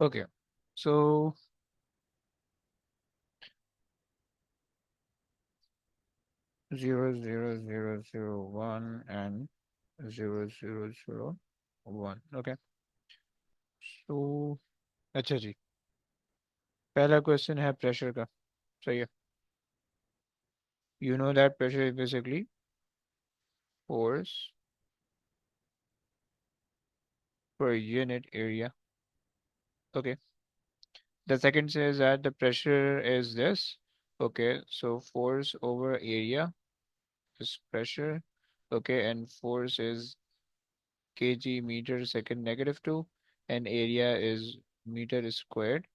Okay, so 0, 0, 0, 0, 1 and 0, 0, 0, 1. Okay, so अच्छा जी, पहला question है प्रेशर का. सही है. You know that pressure is basically force per unit area. Okay. The second says that the pressure is this. Okay, so force over area is pressure. Okay, and force is kg meter second negative 2, and area is meter squared.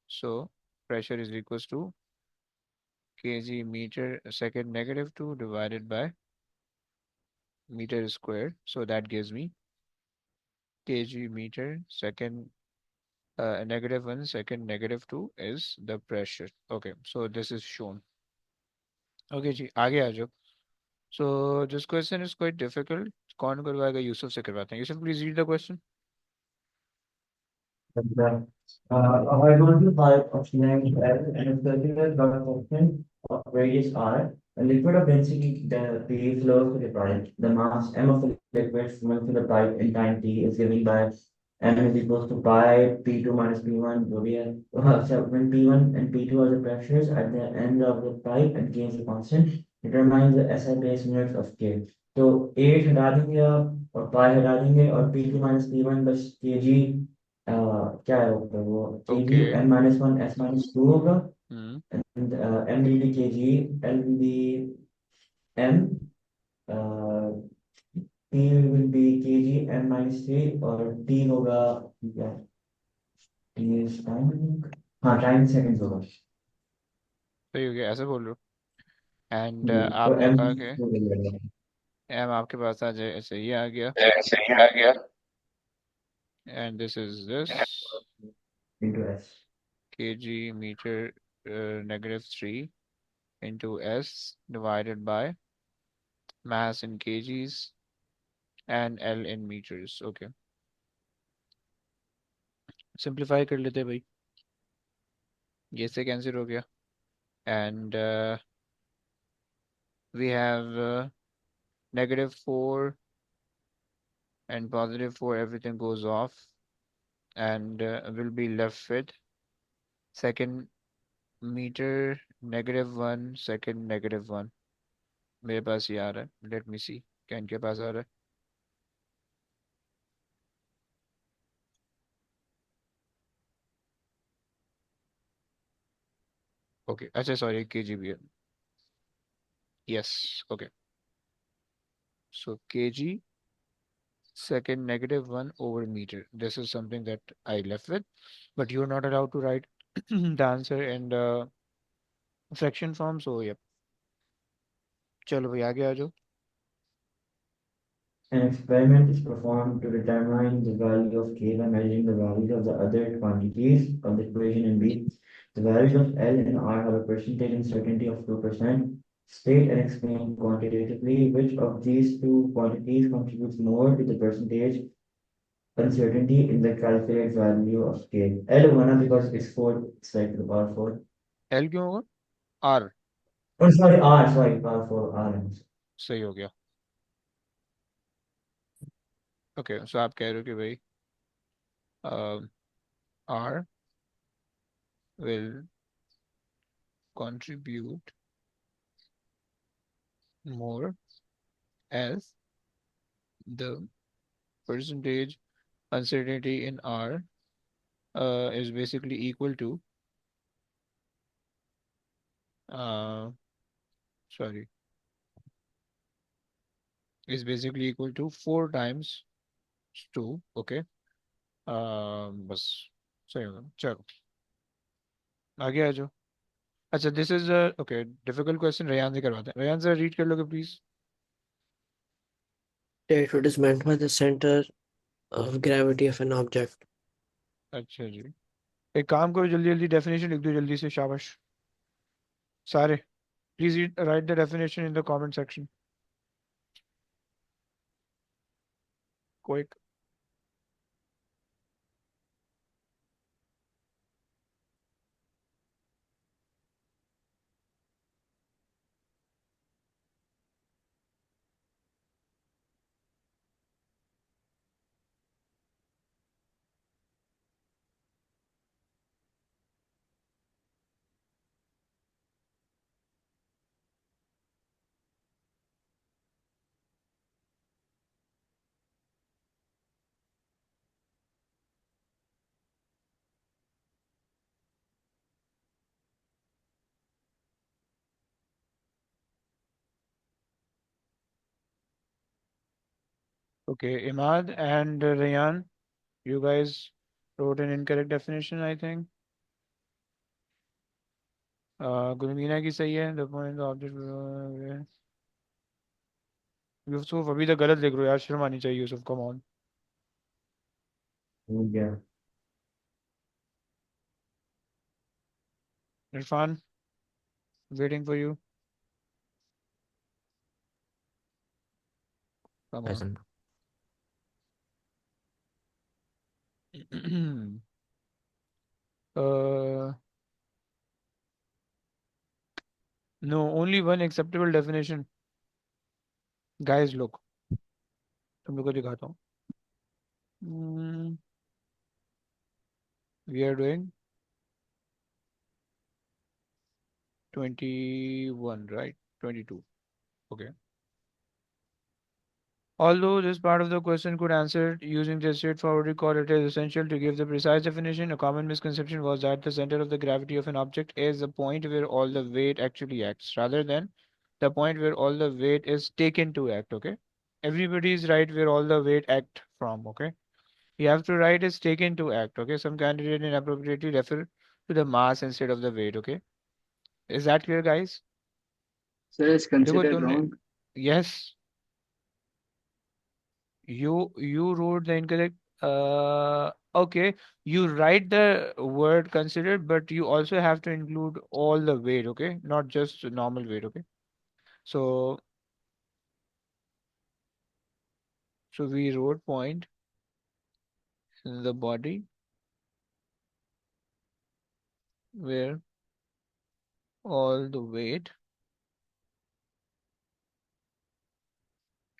So pressure is equals to kg meter second negative 2 divided by meter squared. So that gives me kg meter second negative 1 second negative 2 is the pressure. Okay, so this is shown. Okay जी, आगे आ जाओ. So this question is quite difficult. कौन करवाएगा? यूसुफ से करवाते हैं. Yusuf, please read the question. The horizontal pipe of cylindrical and a circular cross-section of radius r, a liquid of density P flows to the pipe. The mass m of the liquid flowing through the pipe in time t is given by m is equals to pi p2 minus p1, where so when p1 and p2 are the pressures at the end of the pipe and k is the constant, determines the SI base units of k. तो 8 हटा देंगे आप और पाई हटा देंगे और p2 minus p1 बस kg क्या है वो K G Okay. N minus one S minus two होगा Hmm. And M will be K G L will be M P will be K G N minus three और T होगा क्या T is time हाँ time seconds होगा सही हो गया, ऐसे बोल रहे हो. एंड तो आपने एम कहा कि एम आपके पास आ जाए, ऐसे ही आ गया. सही आ गया and this is this into S kg meter negative 3 into s divided by mass in kgs and L in meters. Okay, simplify कर लेते हैं भाई. ये से कैंसिल हो गया. And we have -4 and +4, everything goes off, and will be left with second meter -1 second -1. मेरे पास ये आ रहा है. लेट मी सी, क्या इनके पास आ रहा है? ओके, अच्छा सॉरी, केजी भी है. Yes. Okay, so KG second -1 over meter. This is something that I left with, but you're not allowed to write the answer in the fraction form. So yep. चलो भाई आगे आ जाओ. An experiment is performed to determine the value of K by measuring the values of the other quantities of the equation in B. The values of L and R have a percentage uncertainty of 2%. State and explain quantitatively which of these two quantities contributes more to the percentage uncertainty in the calculated value of K. L one because it's 4, it's like the power 4. L क्यों होगा? R. Oh, sorry, R, sorry, power 4, R. सही हो गया. Okay, सो आप कह रहे हो कि भाई R will contribute more as the percentage uncertainty in R is basically equal to uh, sorry, is basically equal to 4 times 2. Okay. बस सही होगा. चलो आगे आ जाओ. अच्छा, this is okay, difficult question Ryan से करवाते हैं. रेयान सर रीड कर लोगे please. That what is meant by the center of gravity of an object. अच्छा जी, एक काम करो, जल्दी जल्दी डेफिनेशन लिख दो जल्दी से, शाबाश सारे. Please right the definition in the comment section. Quick. Okay, Imad and Rayan, you guys wrote an incorrect definition, I think. गुलमीना की सही है द पॉइंट ऑब्जेक्ट यूसुफ अभी तक गलत लिख रहे हो यार शर्म आनी चाहिए Yusuf come on Yeah. Irfan waiting for you come on Present. uh, no only one acceptable definition guys look तुम लोग को दिखाता हूँ Hmm, we are doing 21 right 22 okay. Although this part of the question could answer it using the straightforward recall, it is essential to give the precise definition. A common misconception was that the center of the gravity of an object is the point where all the weight actually acts, rather than the point where all the weight is taken to act. Okay, everybody is right where all the weight act from. Okay, you have to write is taken to act. Okay, some candidate inappropriately refer to the mass instead of the weight. Okay, is that clear, guys? Sir is देखो considered तुमने wrong. yes you wrote the incorrect okay you write the word considered but you also have to include all the weight okay not just normal weight okay so so we wrote point in the body where all the weight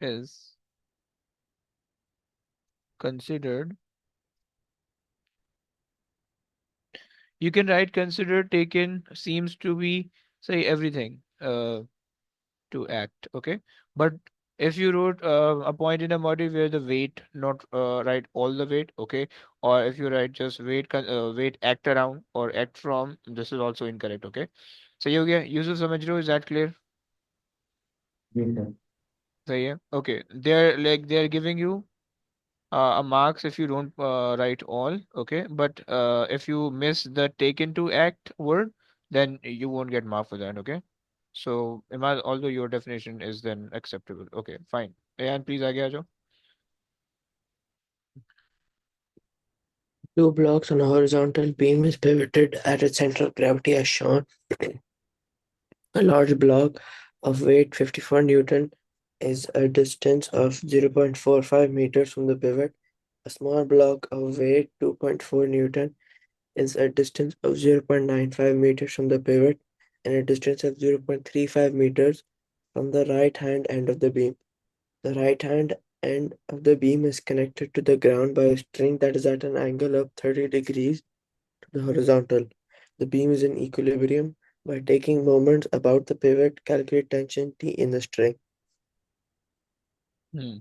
is considered you can write considered taken seems to be say everything to act okay but if you wrote a point in a module where the weight not write all the weight okay or if you write just weight weight act around or act from this is also incorrect okay so you get Yusuf समझ रहे हो is that clear Yes, sir. सही है okay they're giving you a marks if you don't write all okay but if you miss the taken to act word then you won't get mark for that okay so Imad, although your definition is then acceptable okay fine and please आगे आ जाओ Two blocks on a horizontal beam is pivoted at its center of gravity as shown. A large block of weight 54 Newton is a distance of 0.45 meters from the pivot. A small block of weight 2.4 Newton is a distance of 0.95 meters from the pivot and a distance of 0.35 meters from the right hand end of the beam. The right hand end of the beam is connected to the ground by a string that is at an angle of 30 degrees to the horizontal. The beam is in equilibrium. By taking moments about the pivot, calculate tension T in the string. hmm.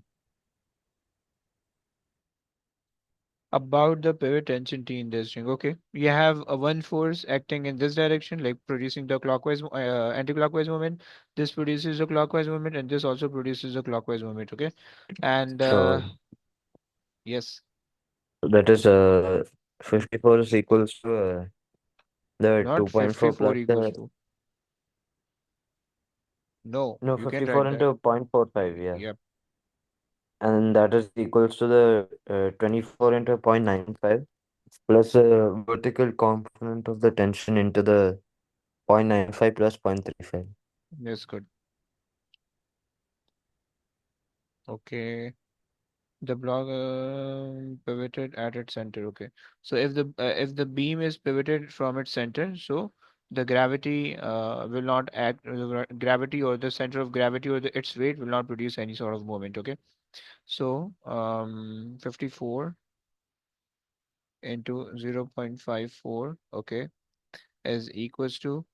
About the pivot tension T in this string okay you have a one force acting in this direction like producing the clockwise anti-clockwise movement this produces a clockwise movement and this also produces a clockwise movement okay and So yes that is 54 is equals to the not 2.4 54 plus equals the to no no you can 54 write that into 0.45, yeah. yep And that is equals to the 24 into 0.95 plus vertical component of the tension into the 0.95 plus 0.35. that's good okay the block pivoted at its center. Okay. So if the beam is pivoted from its center, so the gravity will not act. Gravity or the center of gravity or its weight will not produce any sort of moment. Okay. So 54 into 0.54. Okay, is equals to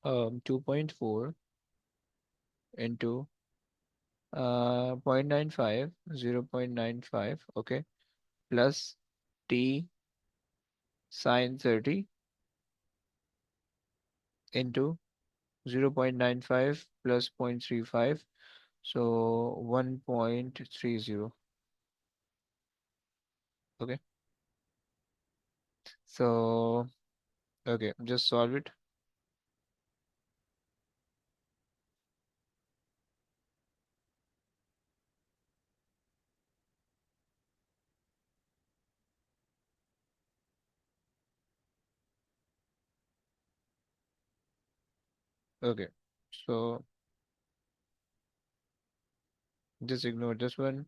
2.4 into 0.95 0.95. Okay, plus t sine 30 into 0.95 plus 0.35 So 1.30. Okay. So okay, just solve it. Okay. So just ignore this one.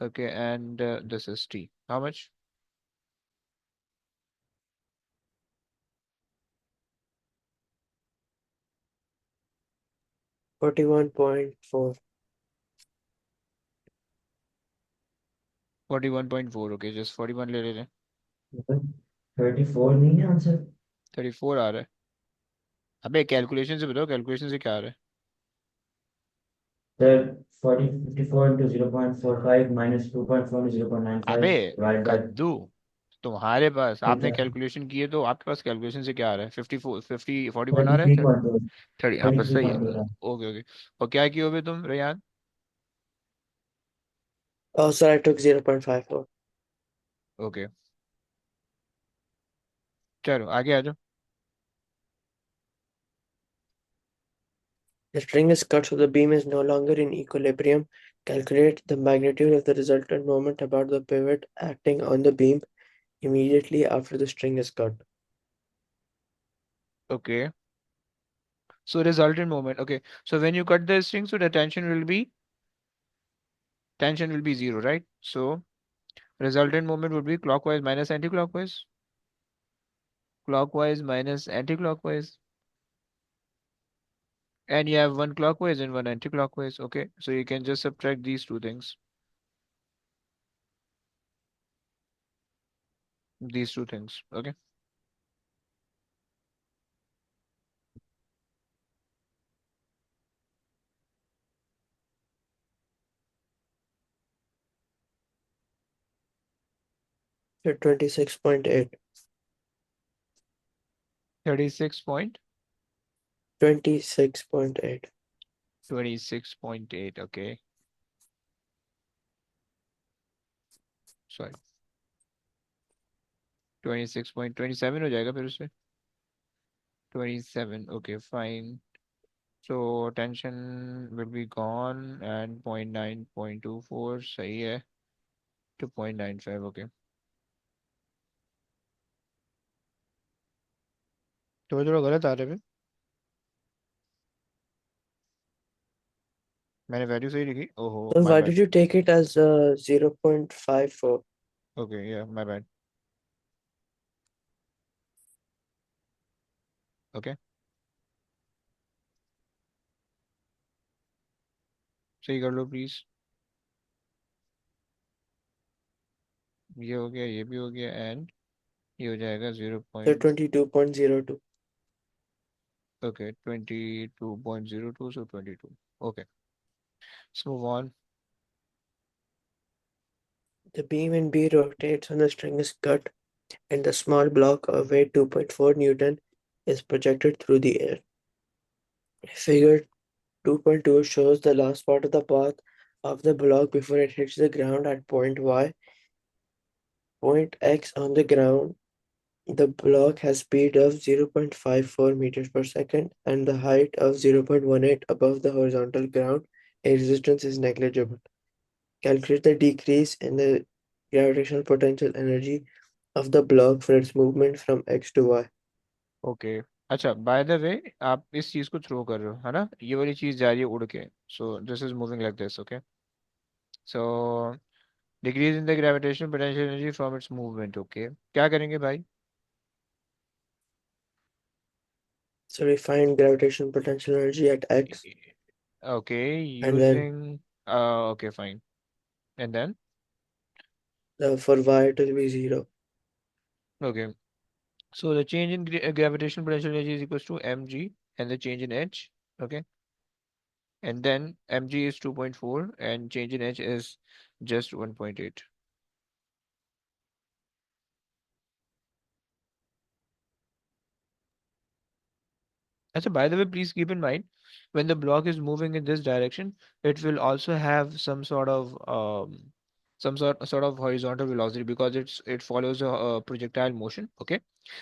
Okay, and this is T. How much? 41.4. 41.4. Okay, just 41 ले ले रहे हैं. 34 नहीं है answer. 34 आ रहा है. अबे calculation से बताओ, कैलकुलेशन से क्या आ रहा है? सर 40 54 into 0.45 minus 2.4 into अबे 0.95 divided by कद्दू, तुम्हारे पास आपने कितना कैलकुलेशन की है तो आपके पास कैलकुलेशन से क्या आ रहा है? 54, 50, 41 आ रहा है? 33.2 30, हाँ बस सही है. 33.2 था। Okay okay. और क्या किए हो बे तुम Ryan? Oh, so I took 0.54. ओके, चलो आगे आ जाओ. The string is cut so the beam is no longer in equilibrium. Calculate the magnitude of the resultant moment about the pivot acting on the beam immediately after the string is cut. Okay, so resultant moment. Okay, so when you cut the string, so the tension will be 0, right? So resultant moment would be clockwise minus anti-clockwise, clockwise minus anti-clockwise, and you have one clockwise and one anti-clockwise. Okay, so you can just subtract these two things, these two things. Okay, So 26.8. 36 point 26.8. 26.8. Okay, sorry, 26.27 हो जाएगा फिर उससे. 27. Okay, fine. So tension will be gone and 0.9, 0.24 सही है to 0.95. Okay, तो थोड़ा गलत आ रहा है. मैंने वैल्यू सही लिखी. ओहो, So my why bad. did you take it as 0.54? Okay, या माय बैड. ओके, सही कर लो प्लीज. ये हो गया, ये भी हो गया, एंड ये हो जाएगा zero So point 22.02. Okay 22.02, so 22. Okay, move on. The beam in B rotates when the string is cut and the small block of weight 2.4 Newton is projected through the air. Figure 2.2 shows the last part of the path of the block before it hits the ground at point Y. Point X on the ground, the block has speed of 0.54 meters per second and the height of 0.18 above the horizontal ground. A resistance is negligible. Calculate the decrease in the gravitational potential energy of the block for its movement from X to Y. Okay, अच्छा by the वे, आप इस चीज को throw कर रहे हो है ना, ये वाली चीज जा रही है उड़ के. So this is moving like this. Okay, so decrease in the gravitational potential energy from its movement. Okay, क्या करेंगे भाई? So we find gravitational potential energy at X okay, and then using okay fine, and then for Y it will be 0. okay. So the change in gravitational potential energy is equals to mg and the change in h. Okay. And then mg is 2.4 and change in h is just 1.8. अच्छा, by the way, please keep in mind when the block is moving in this direction, it will also have some sort of horizontal velocity because it follows a projectile motion. Okay,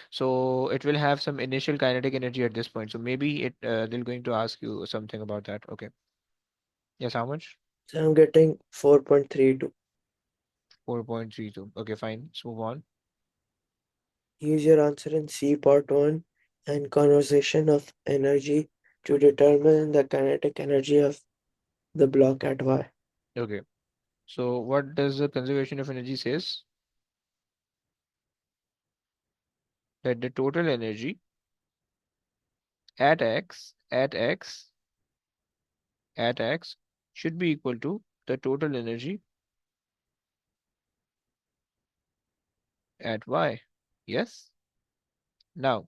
so it will have some initial kinetic energy at this point. So maybe they're going to ask you something about that. Okay. Yes, how much? So I'm getting 4.32. 4.32. Okay, fine. Let's move on. Use your answer in C part 1 and conservation of energy to determine the kinetic energy of the block at Y. Okay. So what does the conservation of energy says? That the total energy at x should be equal to the total energy at y. Yes. Now,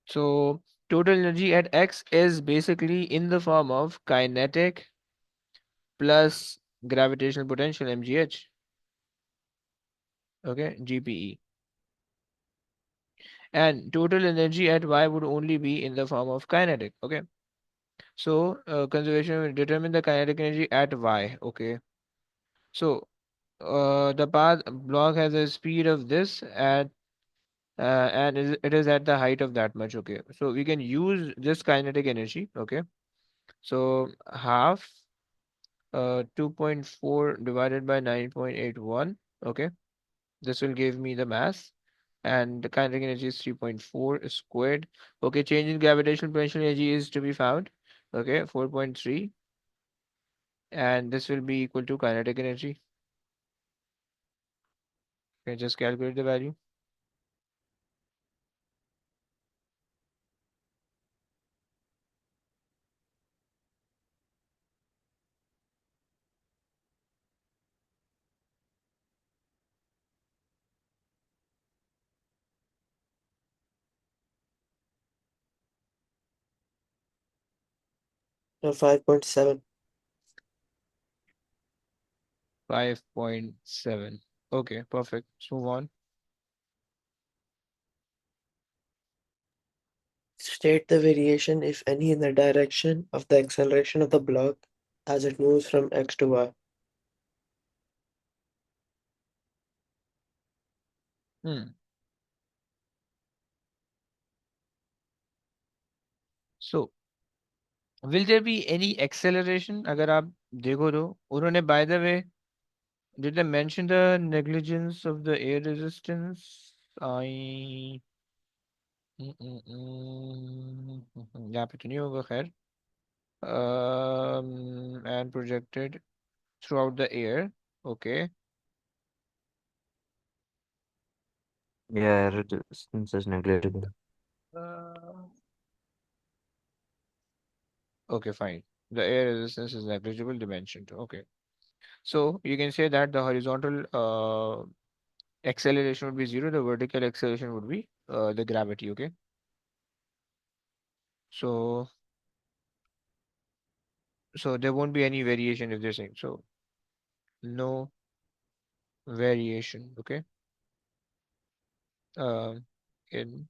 so total energy at x is basically in the form of kinetic plus gravitational potential mgh. Okay, GPE. And total energy at y would only be in the form of kinetic. Okay. So conservation will determine the kinetic energy at y. Okay. So the path block has a speed of this at and it is at the height of that much. Okay, so we can use this kinetic energy. Okay, so half 2.4 divided by 9.81. Okay, this will give me the mass, and the kinetic energy is 3.4 squared. Okay, change in gravitational potential energy is to be found. Okay, 4.3, and this will be equal to kinetic energy. Okay, just calculate the value. 5.7. 5.7. Okay, perfect. Let's move on. State the variation, if any, in the direction of the acceleration of the block as it moves from X to Y. Hmm. So, will there be any acceleration? अगर आप देखो तो उन्होंने by the way did they mention the negligence of the air resistance? I यहाँ पे तो नहीं होगा खैर. And projected throughout the air. Okay. Yeah, resistance is negligible. Uh, okay, fine. The air resistance is negligible dimension. Okay. So you can say that the horizontal acceleration would be zero, the vertical acceleration would be the gravity. Okay. So there won't be any variation if they're saying so. No variation. Okay. Um, in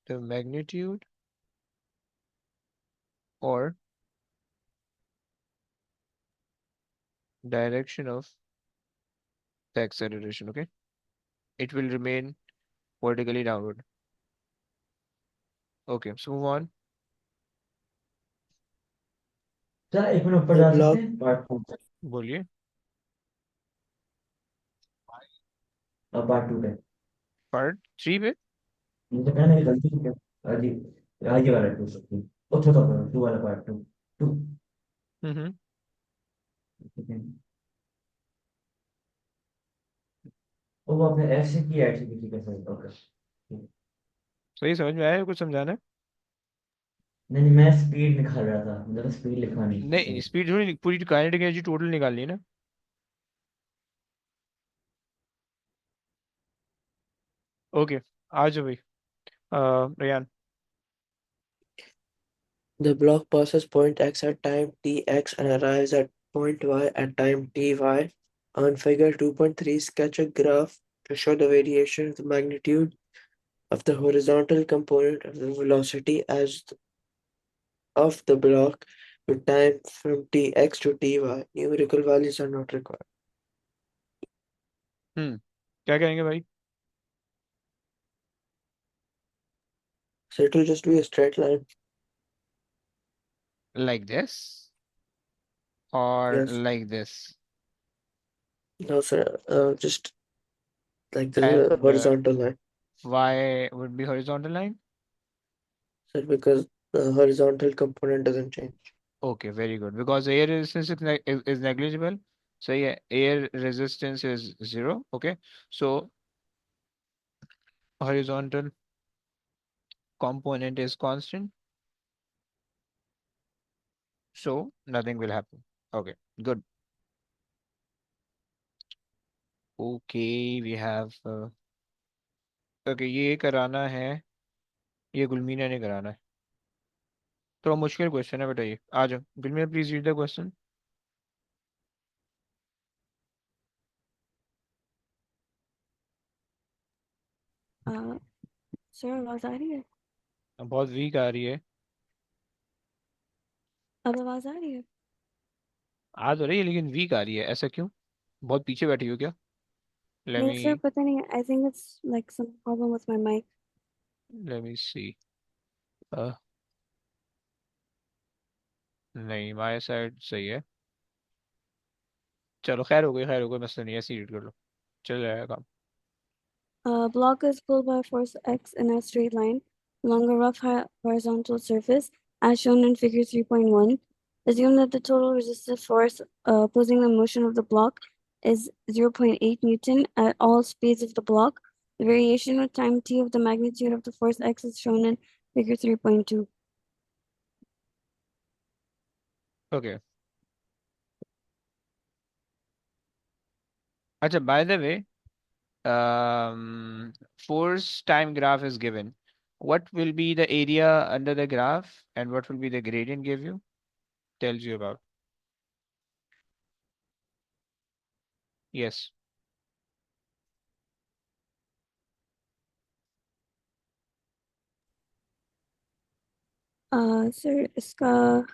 the magnitude or direction of the acceleration. Okay. It will remain vertically downward. Okay. So move on. Sir एक minute ऊपर The जा सकते block हैं part two बोलिए. Part two पे Part 3 पे. मुझे कहना है गलती से अजी ये वाला टू सकती ओ छोटा टू वाला पार्ट टू टू हम्म. वो आपने ऐसे की ऐसे किसी के साथ ओके सही समझ में आया, कुछ समझाना है? नहीं नहीं मैं स्पीड निकाल रहा था मुझे स्पीड लिखा नहीं नहीं, स्पीड थोड़ी पूरी काइनेटिक एनर्जी टोटल निकालनी है ना. ओके, आ जाओ भाई. Ryan. The block passes point X at time Tx and arrives at point Y at time Ty. On figure 2.3, sketch a graph to show the variation of the magnitude of the horizontal component of the velocity as of the block with time from tx to ty. Numerical values are not required. क्या करेंगे भाई? So it will just be a straight line. Like this or Yes. like this? No, sir. Just like the And horizontal line. why would be horizontal line? Sir, because the horizontal component doesn't change. Okay, very good. Because air resistance is negligible. So yeah, air resistance is zero. Okay. So horizontal component is constant. So nothing will happen. Okay, good. Okay, we have okay, ये कराना है, ये गुलमीना ने कराना है। थोड़ा मुश्किल question है बेटा, ये आ जाओ Gulmina, please read the question. Sir आवाज आ रही है? बहुत वीक आ रही है। अब आवाज आ रही है? आ तो रही है लेकिन वीक आ रही है, ऐसा क्यों? बहुत पीछे बैठी हो क्या? लेट नहीं सर, मी पता नहीं, I think it's like some problem with my mic. Let me see. नहीं, माय साइड सही है। चलो खैर, हो गई खैर, हो गई, मसला नहीं है, ऐसे रीड कर लो, चल जाएगा काम। A block is pulled by force X in a straight line along a rough horizontal surface, as shown in Figure 3.1. Assume that the total resistive force opposing the motion of the block is 0.8 Newton at all speeds of the block. The variation with time t of the magnitude of the force X is shown in Figure 3.2. Okay, अच्छा, by the way, force time graph is given. What will be the area under the graph and what will be the gradient give you? Tells you about. Yes. Sir, इसका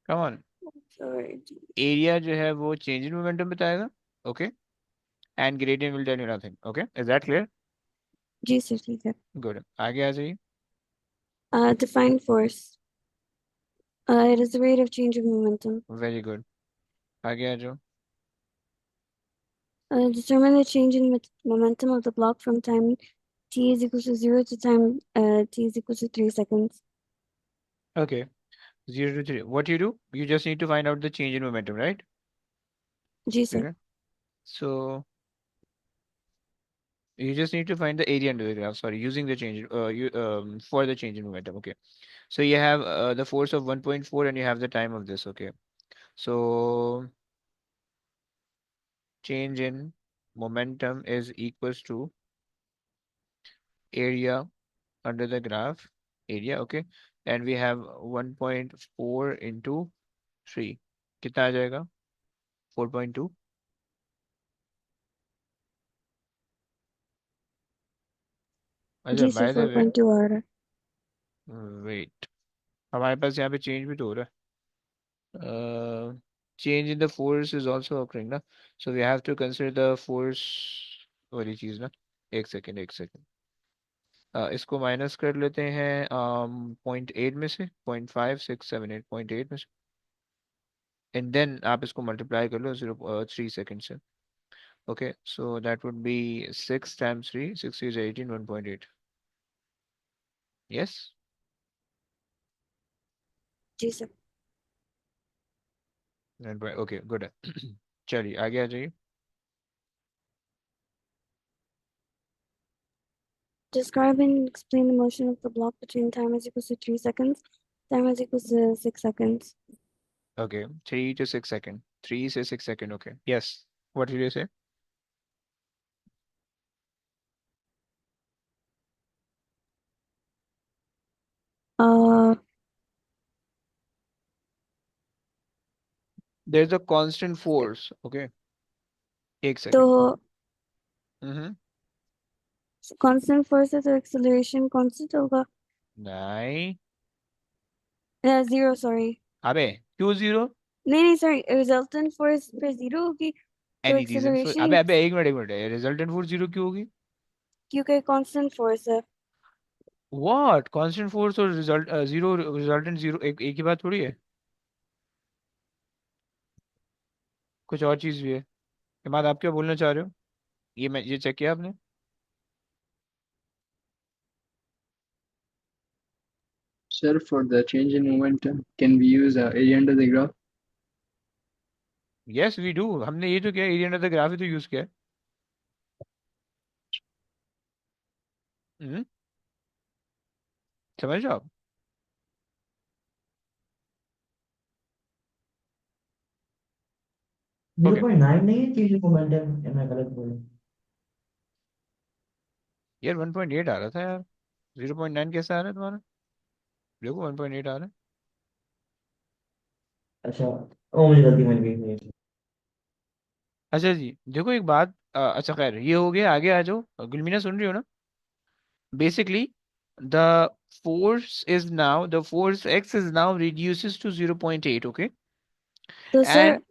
Come on. sorry, Area जो है वो change in momentum बताएगा. Okay. And gradient will tell you nothing. Okay. Is that clear? जी sir ठीक है। Good. आगे आ जाइए. Define force. It is the rate of change of momentum. Very good. आगे आ जाओ. Determine the change in momentum of the block from time t is equal to 0 to time t is equal to 3 seconds. Okay. 0 to 3. What you do? You just need to find out the change in momentum, right? Ji sir. Okay. So you just need to find the area under the graph. Sorry, using the change you for the change in momentum. Okay. So you have the force of 1.4 and you have the time of this. Okay. So change in momentum is equals to area under the graph, area. Okay. And we have 1.4 into 3. कितना आ जाएगा? 4.2. अच्छा, जी sir bye the वे, 4.2 आ रहा है। Wait, हमारे पास यहाँ पे change भी तो हो रहा है। Change in the force is also occurring ना, so we have to consider the force वाली चीज ना। एक सेकेंड, एक सेकेंड, इसको माइनस कर लेते हैं 0.8 में से, 0.5678, 0.8 में से, एंड देन आप इसको मल्टीप्लाई कर लो 0.3 सेकेंड से। Okay, so that would be 6 times 3, 6 is 18, 1.8। Yes. जी सर। ओके, गुड है। चलिए आगे आ जाइए। Describe and explain the motion of the block between time is equal to 3 seconds, time is equal to 6 seconds. Okay, 3 to 6 seconds. 3 to 6 seconds. Okay. Yes. What did you say? Uh, There's a constant force. Okay. एक तो second. Mm-hmm. constant force है तो acceleration constant होगा. नहीं, 0 sorry. अबे क्यों zero? नहीं sorry, resultant force पे 0 होगी तो एनी रीजन फॉर, acceleration अबे एक मिनट, रिजल्टेंट फोर्स जीरो क्यों होगी? क्योंकि constant force है. व्हाट, कांस्टेंट फोर्स और रिजल्ट जीरो, रिजल्टेंट जीरो, एक ही बात थोड़ी है, कुछ और चीज भी है। ये बात आप क्या बोलना चाह रहे हो? ये चेक किया आपने? Sir, for the change in momentum, can we use area under the graph? Yes we do, हमने ये तो किया, एरिया अंडर द ग्राफ ही तो यूज किया है। हम्म, समझ रहे हो आप? जीरो ओके, पॉइंट नाइन नहीं है चीज मोमेंटम, मैं गलत बोला? यार 1.8 आ रहा था यार, 0.9 कैसे आ रहा है तुम्हारा? देखो 1.8 आ रहा है। अच्छा, ओ मुझे गलती मिल गई। अच्छा जी, देखो एक बात, अच्छा खैर ये हो गया, आगे आ जाओ, गुलमीना सुन रही हो ना? Basically, the the force X is now reduces to 0.8, okay? तो सर And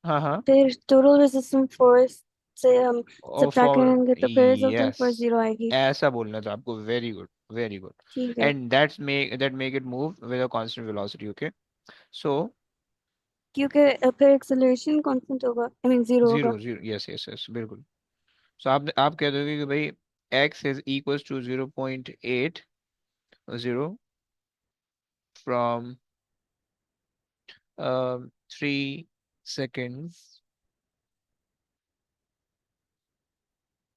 हाँ हाँ, फिर total resistant force से हम subtract for करेंगे तो फिर resultant force yes, 0 आएगी. ऐसा बोलना था आपको, वेरी गुड वेरी गुड। ठीक है. And that make it move with a constant velocity, okay? So क्योंकि फिर acceleration constant होगा, I mean 0 होगा. Zero zero, yes yes yes, बिल्कुल। So आप कह दोगे कि भाई x is equals to 0.80 from 3 seconds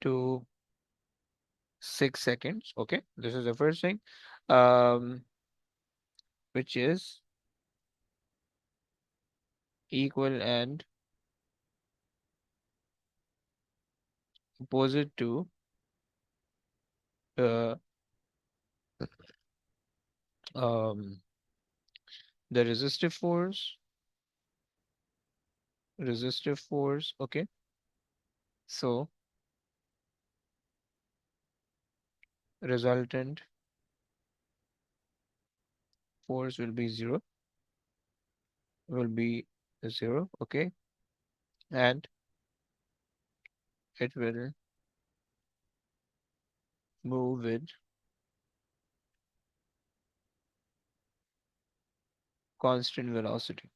to 6 seconds. Okay, this is the first thing, um, which is equal and opposite to uh, um, the resistive force. Okay, so resultant force will be zero. Okay, and it will move with constant velocity.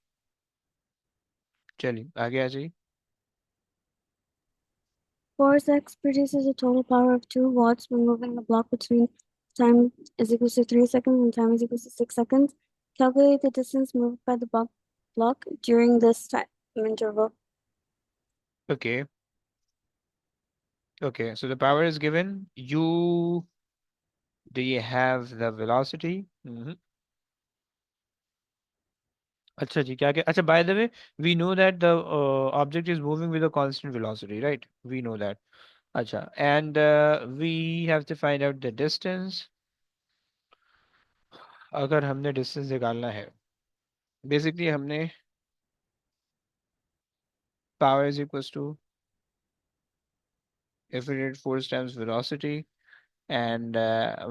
चलिए आगे आ जाइए। Force X produces a total power of 2 watts when moving the block between time is equals to 3 seconds and time is equals to 6 seconds. Calculate the distance moved by the block during this time interval. Okay, okay, so the power is given. Do you have the velocity? अच्छा जी, क्या क्या, अच्छा by the way, we know that the object is moving with a constant velocity, right? We know that. अच्छा, and we have to find out the distance. अगर हमने distance निकालना है, basically हमने power is equals to infinite force times velocity, and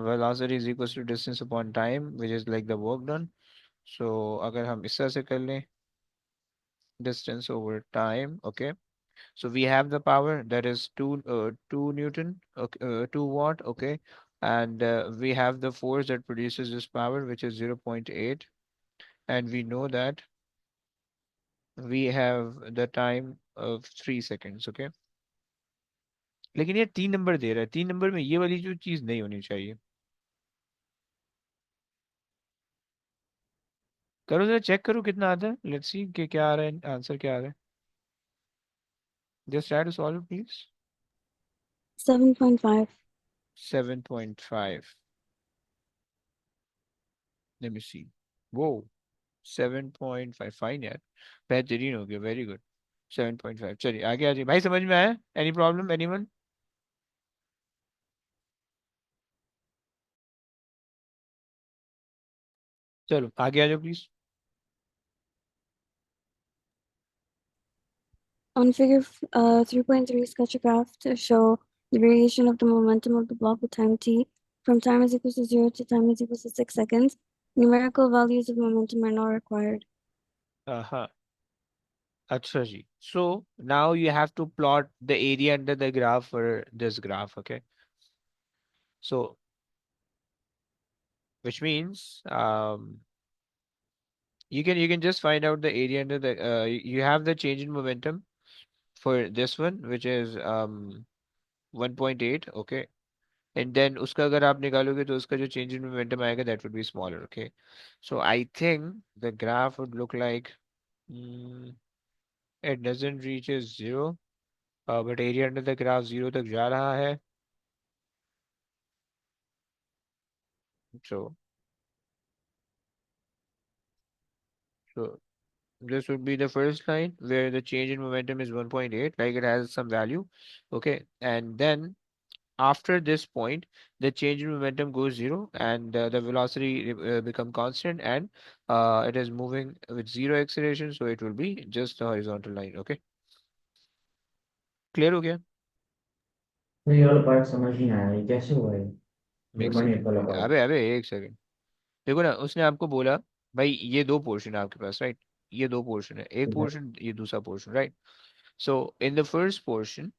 velocity is equals to distance upon time, which is like the work done. So अगर हम इस तरह से कर लें, distance over time, okay? So we have the power that is 2 Newton, okay, 2 watt, okay, and we have the force that produces this power, which is 0.8, and we know that we have the time of 3 seconds, okay. लेकिन ये 3 number दे रहा है, 3 number में ये वाली जो चीज नहीं होनी चाहिए। करो जरा, चेक करो कितना आता है, लेट्स सी कि क्या आ रहा है, आंसर क्या आ रहा है। Just try to solve please. 7.5. 7.5, let me see। वो 7.5, फाइन यार, बेहतरीन हो गया, वेरी गुड। 7.5, चलिए आगे आ जाइए भाई, समझ में आया? Any problem anyone? चलो आगे आ जाओ please. On figure 3.3, sketch a graph to show the variation of the momentum of the block with time t from time is equals to 0 to time is equals to 6 seconds. Numerical values of momentum are not required. Uh-huh. Acha ji. So now you have to plot the area under the graph for this graph, okay? So which means you can just find out the area under the you have the change in momentum for this one, which is 1.8, okay? And then उसका अगर आप निकालोगे तो उसका जो change in momentum आएगा that would be smaller, okay? So I think the graph would look like mm, it doesn't reaches zero, but area under the graph zero तक जा रहा है. So so this would be the first line where the change in momentum is 1.8, like it has some value, okay? And then after this point, the change in momentum goes zero, and the velocity become constant, and it is moving with zero acceleration, so it will be just the horizontal line. Okay, clear हो गया? तो ये वाला part समझ नहीं आया, ये कैसे हुआ है एक 2.8 वाला सेकंड, पार्ट? अबे अबे एक सेकंड. देखो ना, उसने आपको बोला भाई ये दो पोर्शन है आपके पास, राइट? ये दो पोर्शन है, एक पोर्शन, ये दूसरा portion, right? So in the first portion,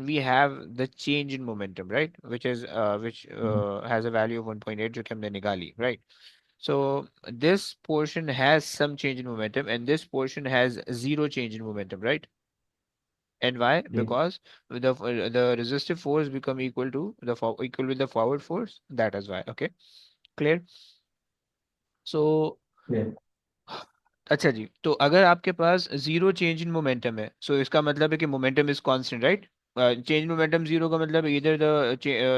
we have the change in momentum, right? Which has a value of 1.8, जो कि हमने निकाली, right? So this portion has some change in momentum, and this portion has zero change in momentum, right? And why? Because the resistive force become equal to equal with the forward force. That is why. Okay, clear? So अच्छा जी, तो अगर आपके पास zero change in momentum है, सो इसका मतलब है कि momentum is constant, right? Change momentum zero का मतलब इधर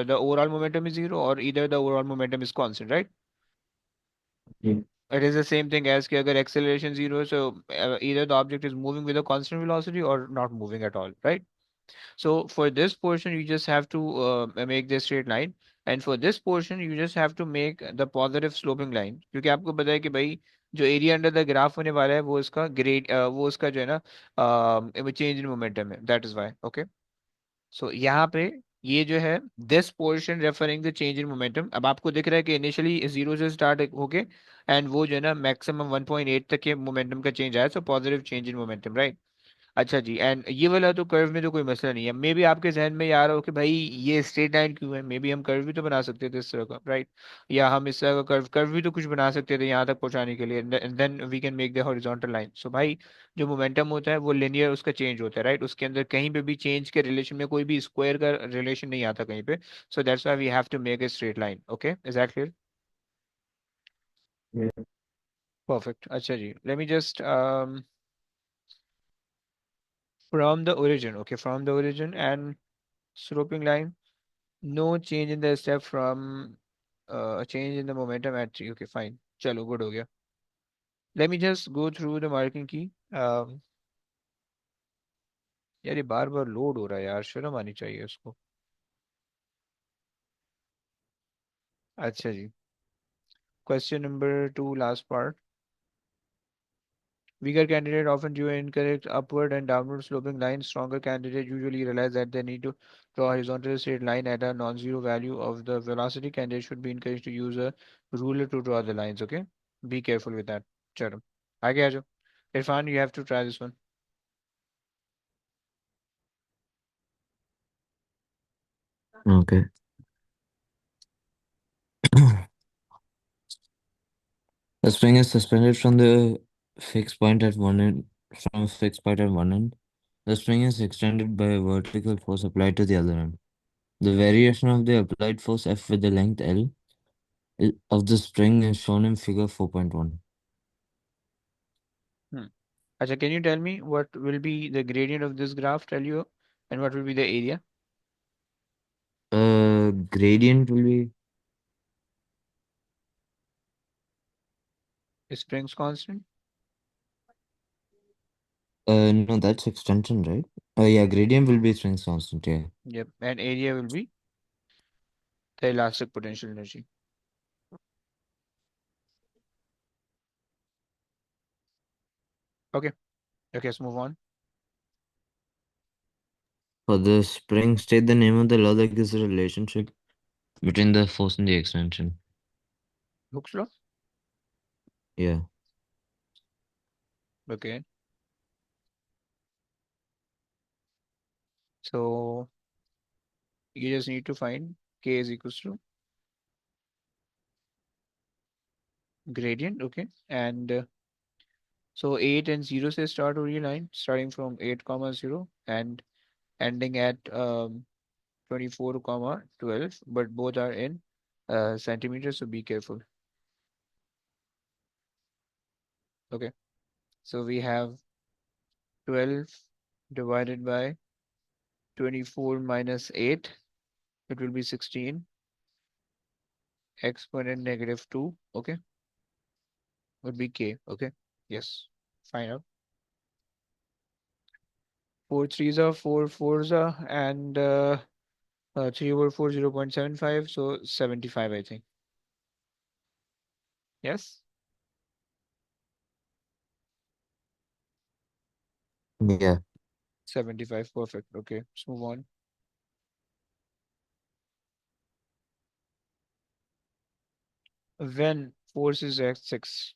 the overall momentum is zero और इधर the overall momentum is constant, right? It is the same thing as कि अगर acceleration zero है, so either the object is moving with a constant velocity or not moving at all, right? So for this portion, you just have to make this straight line, and for this portion, you just have to make the positive sloping line, क्योंकि आपको पता है कि भाई जो area under the graph होने वाला है वो इसका ग्रेड वो उसका जो है ना चेंज इन मोमेंटम है, दैट इज वाई. ओके, सो यहाँ पे ये जो है this portion referring the change in momentum, अब आपको दिख रहा है कि इनिशियली जीरो से स्टार्ट होके एंड वो जो है ना मैक्सिमम 1.8 तक के मोमेंटम का चेंज आया, so positive change in momentum, right? अच्छा जी, एंड ये वाला तो कर्व में तो कोई मसला नहीं है. मे बी आपके जहन में ये आ रहा हो कि भाई ये स्ट्रेट लाइन क्यों है, मे बी हम कर्व भी तो बना सकते थे इस तरह का, राइट? या हम इस तरह का कर्व कर्व भी तो कुछ बना सकते थे यहाँ तक पहुंचाने के लिए, and then we can make the horizontal line. So भाई जो मोमेंटम होता है वो लिनियर उसका चेंज होता है, राइट? उसके अंदर कहीं पे भी चेंज के रिलेशन में कोई भी स्क्वायर का रिलेशन नहीं आता कहीं पे. So that's why we have to make a straight line. Okay, is that clear? Perfect. अच्छा जी, let me just from the origin, okay, from the origin and sloping line. No change in the step from change in the momentum at 3. Okay, fine. चलो good हो गया. Let me just go through the marking key. यार ये बार बार load हो रहा है यार, शर्म आनी चाहिए उसको. अच्छा जी, question number 2, last part. Weaker candidate often do incorrect upward and downward sloping lines. Stronger candidate usually realize that they need to draw a horizontal straight line at a non-zero value of the velocity. Candidate should be encouraged to use a ruler to draw the lines. Okay, be careful with that. चलो आगे आ जाओ. Irfan, you have to try this one. Okay. The spring is suspended from the fixed point at one end. From a fixed point at one end, the spring is extended by a vertical force applied to the other end. The variation of the applied force F with the length L of the spring is shown in figure 4.1. Hmm. Acha, can you tell me what will be the gradient of this graph? Tell you, and what will be the area? Gradient will be Spring's constant. no, that's extension, right? Yeah, gradient will be spring constant. Yeah. Yep, and area will be the elastic potential energy. Okay, okay, let's move on. For the spring state, the name of the law that gives the relationship between the force and the extension. Hooke's law. Yeah. Okay. So you just need to find K is equals to gradient. Okay. And so 8 and 0 say start OD line starting from 8 comma 0 and ending at 24 comma 12, but both are in centimeters, so be careful. Okay. So we have 12 divided by 24 minus 8. It will be 16 exponent negative 2. Okay. Would be K. Okay. Yes. Find out. 4 threes are 4 fours are and 3 over 4 0.75, so 75 I think. Yes. Yeah. 75, perfect. Okay, let's move on. When force is at 6,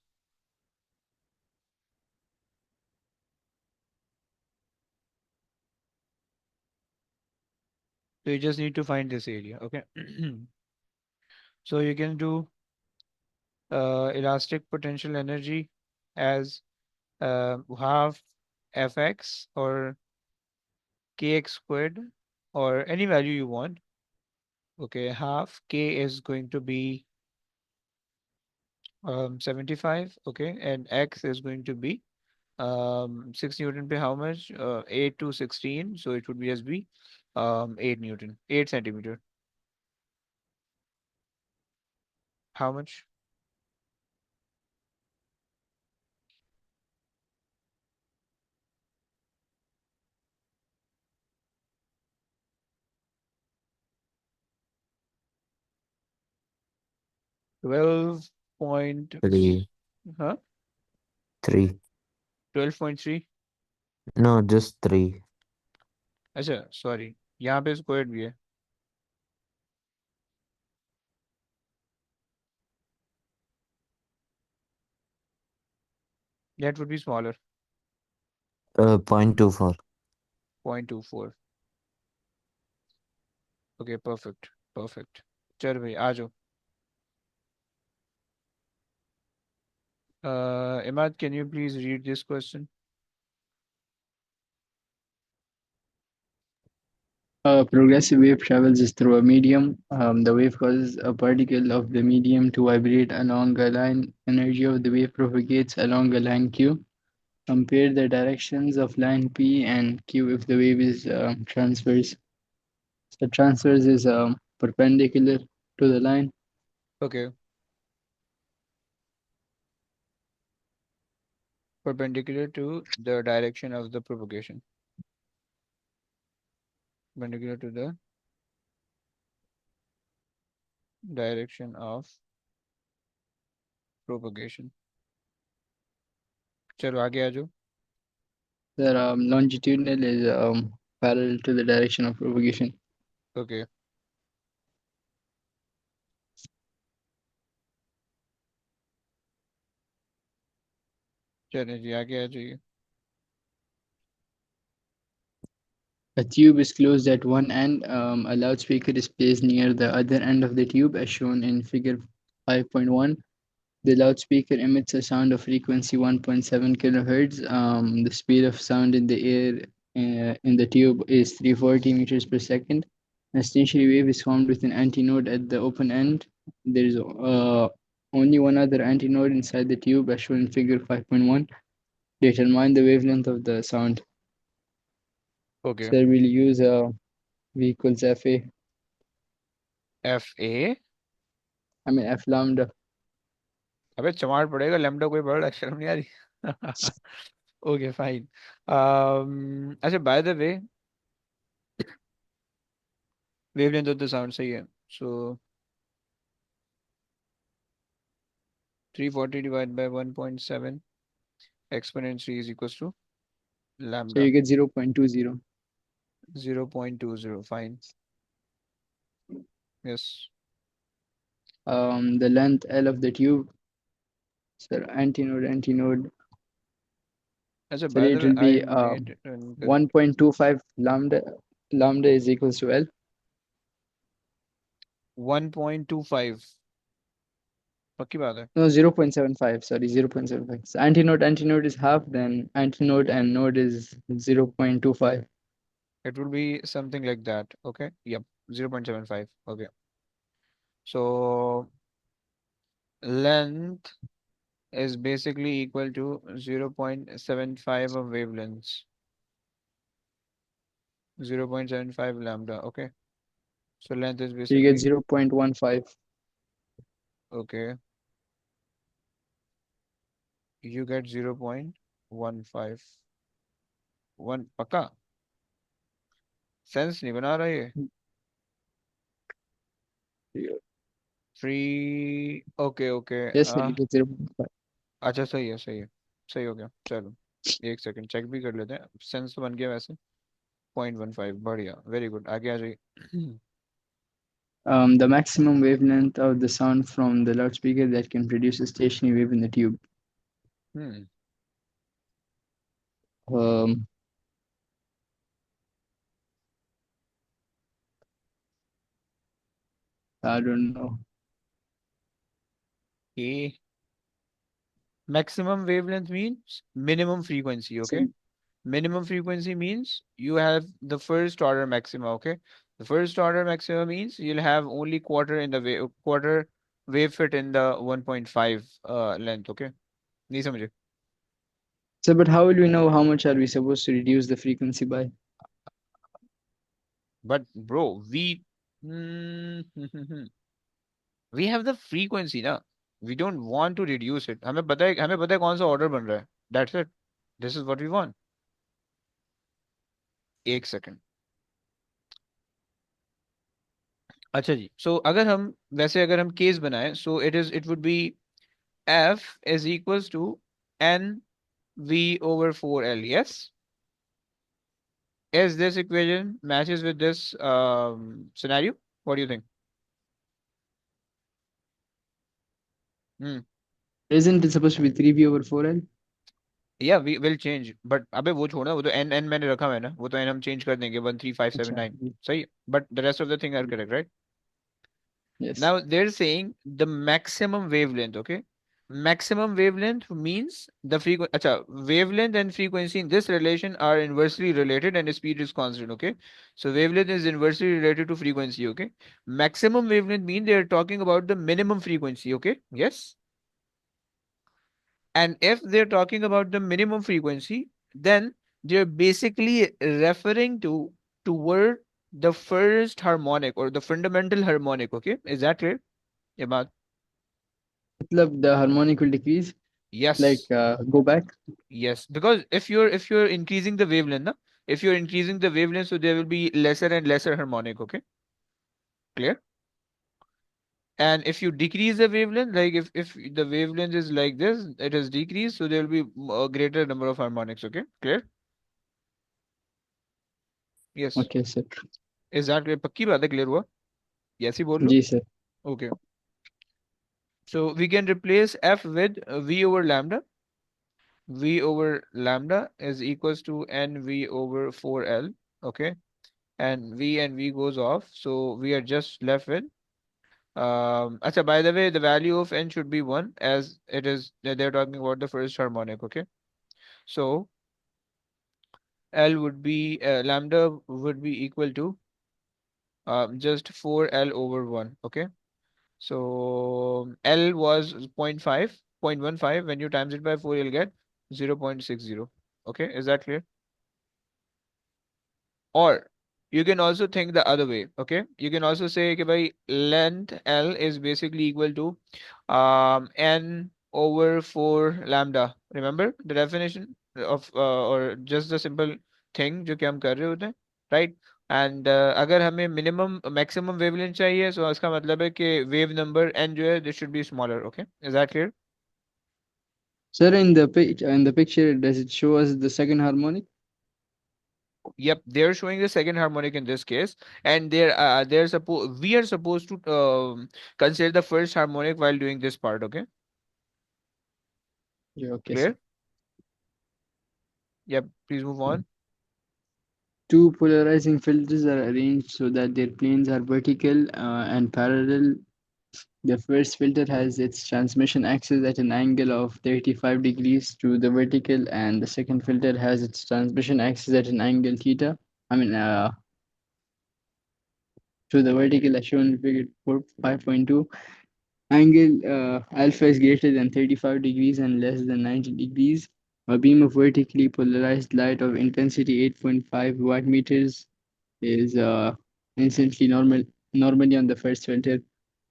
so you just need to find this area. Okay. So you can do elastic potential energy as half fx or kx squared or any value you want. Okay, half k is going to be 75. Okay, and x is going to be 6 Newton per how much? 8 to 16. So it would be as be 8 Newton, 8 centimeter. How much? 12 point, 3. huh? 3. 12.3. No, just 3. अच्छा sorry यहाँ पे square भी है. That would be smaller. 0.24. 0.24. Okay, perfect. Perfect. चल भाई आ जाओ. Imad, can you please read this question? A progressive wave travels through a medium. The wave causes a particle of the medium to vibrate along a line. Energy of the wave propagates along a line Q. Compare the directions of line P and Q if the wave is transverse. The transverse is perpendicular to the line. Okay, perpendicular to the direction of the propagation. Perpendicular to the direction of propagation. चलो आगे आ जाओ. The longitudinal is parallel to the direction of propagation. Okay. चलिए जी आगे आ जाइए. A tube is closed at one end. A loudspeaker is placed near the other end of the tube, as shown in figure 5.1. The loudspeaker emits a sound of frequency 1.7 kilohertz. The speed of sound in the air in the tube is 340 meters per second. A stationary wave is formed with an antinode at the open end. There is only one other antinode inside the tube, as shown in figure 5.1. Determine the wavelength of the sound. Okay. So we'll use V equals FA. FA. I mean F lambda. अबे चमार पड़ेगा lambda कोई बड़ा शर्म नहीं आ रही. Okay, fine. अच्छा by the way, wavelength of the sound सही है. So 340 divided by 1.7 exponent 3 is equals to So you lambda. get 0.20. 0.20. Fine. Yes. The length L of the tube, sir, antinode. As a So by the it way, will I be made it incorrect. 1.25 lambda. Lambda is equals to L. 1.25. पक्की बात है. No, 0.75. Sorry, 0.75. So antinode is half, then antinode and node is 0.25. It will be something like that. Okay. Yep. 0.75. Okay. So length is basically equal to 0.75 of wavelengths. 0.75 lambda. Okay. So length is So you get basically 0.15. okay. You get 0.15. One पक्का sense नहीं बना रहा ये. Free okay okay Yes, sir, you get 0.5. अच्छा सही है सही है. सही हो गया. चलो एक सेकंड चेक भी कर लेते हैं. सेंस तो बन गया वैसे. 0.15 बढ़िया. Very good. आगे आ जाइए. The maximum wavelength of the sound from the loudspeaker that can produce a stationary wave in the tube. Hmm. Um, I don't know. ये maximum wavelength means minimum frequency. Okay. So Minimum frequency means you have the first order maxima. Okay. The first order maxima means you'll have only quarter wave fit in the 1.5 length. Okay. नहीं समझे. but how will we know how much are we supposed to reduce the frequency by? But bro, we we have the frequency ना. We don't want to reduce it. हमें पता है कौन सा order बन रहा है. That's it. This is what we want. एक सेकंड. अच्छा जी. सो अगर हम केस बनाएं so it would B f is equals to n v over 4l. Yes. Is this equation matches with this scenario? What do you think? Hmm. Isn't it supposed to be 3V over 4L? या we will change but अबे वो छोड़ना. वो तो N N मैंने रखा हुआ है ना. वो तो एन हम चेंज कर देंगे. 13579. Acha, सही. But the rest of the thing are correct right. yes. Now they're saying the maximum wavelength. Okay. Maximum wavelength means the frequency. Acha, wavelength and frequency in this relation are inversely related and speed is constant. Okay. So wavelength is inversely related to frequency. Okay. Maximum wavelength means they are talking about the minimum frequency. Okay. Yes. And if they're talking about the minimum frequency, then they're basically referring to toward the first harmonic or the fundamental harmonic. Okay. Is that clear? Yeah, Matlab, the harmonic will decrease, like yes. go back. Yes, because if you're increasing the wavelength, na, if you're increasing the wavelength, so there will be lesser and lesser harmonic. Okay, clear. And if you decrease the wavelength, like if the wavelength is like this, it has decreased, so there will be a greater number of harmonics. Okay, clear. Yes. Okay, sir. Is that clear? पक्की बात है. Clear हुआ? Yes ही बोल लो. Ji, sir. Okay. So we can replace f with v over lambda. V over lambda is equals to n v over 4l. Okay. And v goes off, so we are just left with acha, by the way, the value of n should be 1 as it is they're talking about the first harmonic. Okay. So l would be lambda would be equal to just 4l over 1. Okay. So l was 0.15. When you times it by 4 you'll get 0.60. Okay, is that clear? Or you can also think the other way. Okay, you can also say कि भाई length L is basically equal to n over 4 lambda. Remember the definition of or just the simple thing जो कि हम कर रहे होते हैं, right? And अगर हमें minimum maximum wavelength चाहिए, so इसका मतलब है कि wave number n जो है this should be smaller. Okay, is that clear? Sir, in the picture, does it show us the second harmonic? Yep, they're showing the second harmonic in this case, and we are supposed to consider the first harmonic while doing this part. Okay, Yeah, okay, sir. clear? Yep, please move on. Two polarizing filters are arranged so that their planes are vertical and parallel. The first filter has its transmission axis at an angle of 35 degrees to the vertical, and the second filter has its transmission axis at an angle theta. I mean, to the vertical, as shown in figure 5.2. Angle alpha is greater than 35 degrees and less than 90 degrees. A beam of vertically polarized light of intensity 8.5 watt meters is instantly normally on the first filter.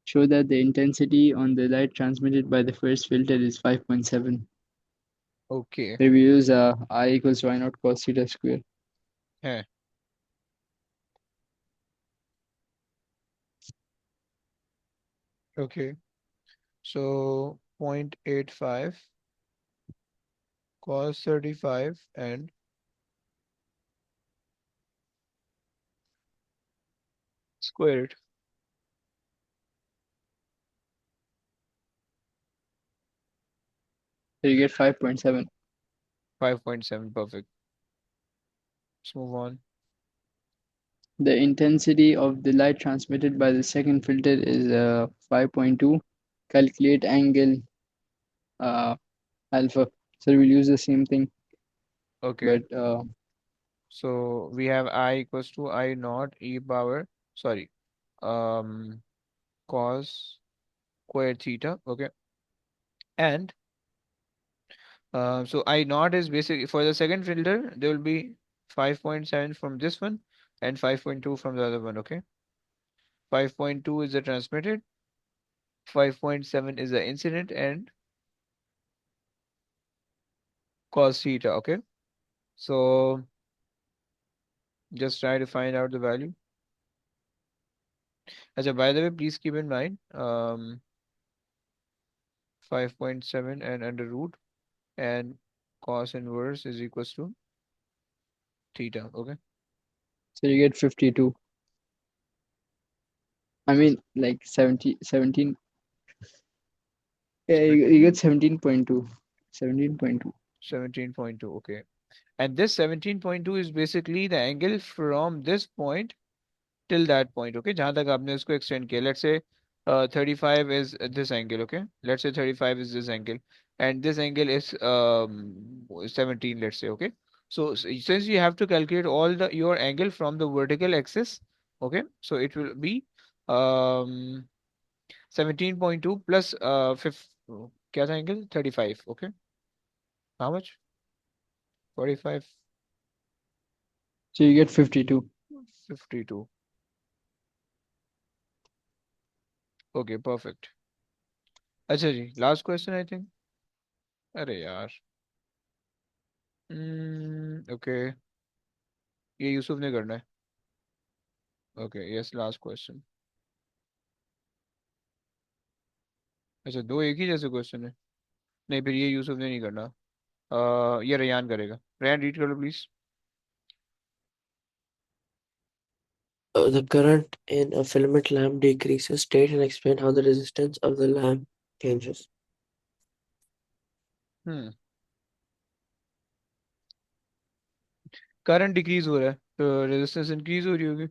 Show that the intensity on the light transmitted by the first filter is 5.7. Okay. Here we use I equals y naught cos theta square. Huh. Okay. So 0.85 cos 35 and square it. So you get 5.7. 5.7. Perfect. Let's move on. The intensity of the light transmitted by the second filter is 5.2. Calculate angle uh, alpha. So we'll use the same thing, Okay. but So we have I equals to I naught e power, sorry, um, cos square theta. Okay. And so I naught is basically for the second filter, there will be 5.7 from this one and 5.2 from the other one. Okay. 5.2 is the transmitted, 5.7 is the incident, and cos theta. Okay. So just try to find out the value. Achha, by the way, please keep in mind 5.7 and under root and cos inverse is equals to theta. Okay. so you get 52. I So mean, like 70, 17. Yeah, you get 17, 17.2. 17.2. 17.2. Okay. And this 17.2 is basically the angle from this point till that point. Okay. जहाँ तक आपने इसको extend किया. Let's say 35 is this angle. Okay. Let's say 35 is this angle. And this angle is 17, let's say. Okay. So since you have to calculate all the your angle from the vertical axis. Okay. So it will be um 17.2 plus 5 क्या था angle 35. Okay. How much? 45, So you get 52. 52. Okay, perfect. अच्छा जी, last question I think. अरे यार. Okay. ये यूसुफ ने करना है. Okay, yes, last question. अच्छा, दो एक ही जैसे क्वेश्चन है. नहीं, फिर ये यूसुफ ने नहीं करना. ये रेयान करेगा. रेयान रीड कर लो please. The current in a filament lamp decreases. State and explain how the resistance of the lamp changes. Hmm current decrease हो रहा है तो रेजिस्टेंस इंक्रीज हो रही होगी.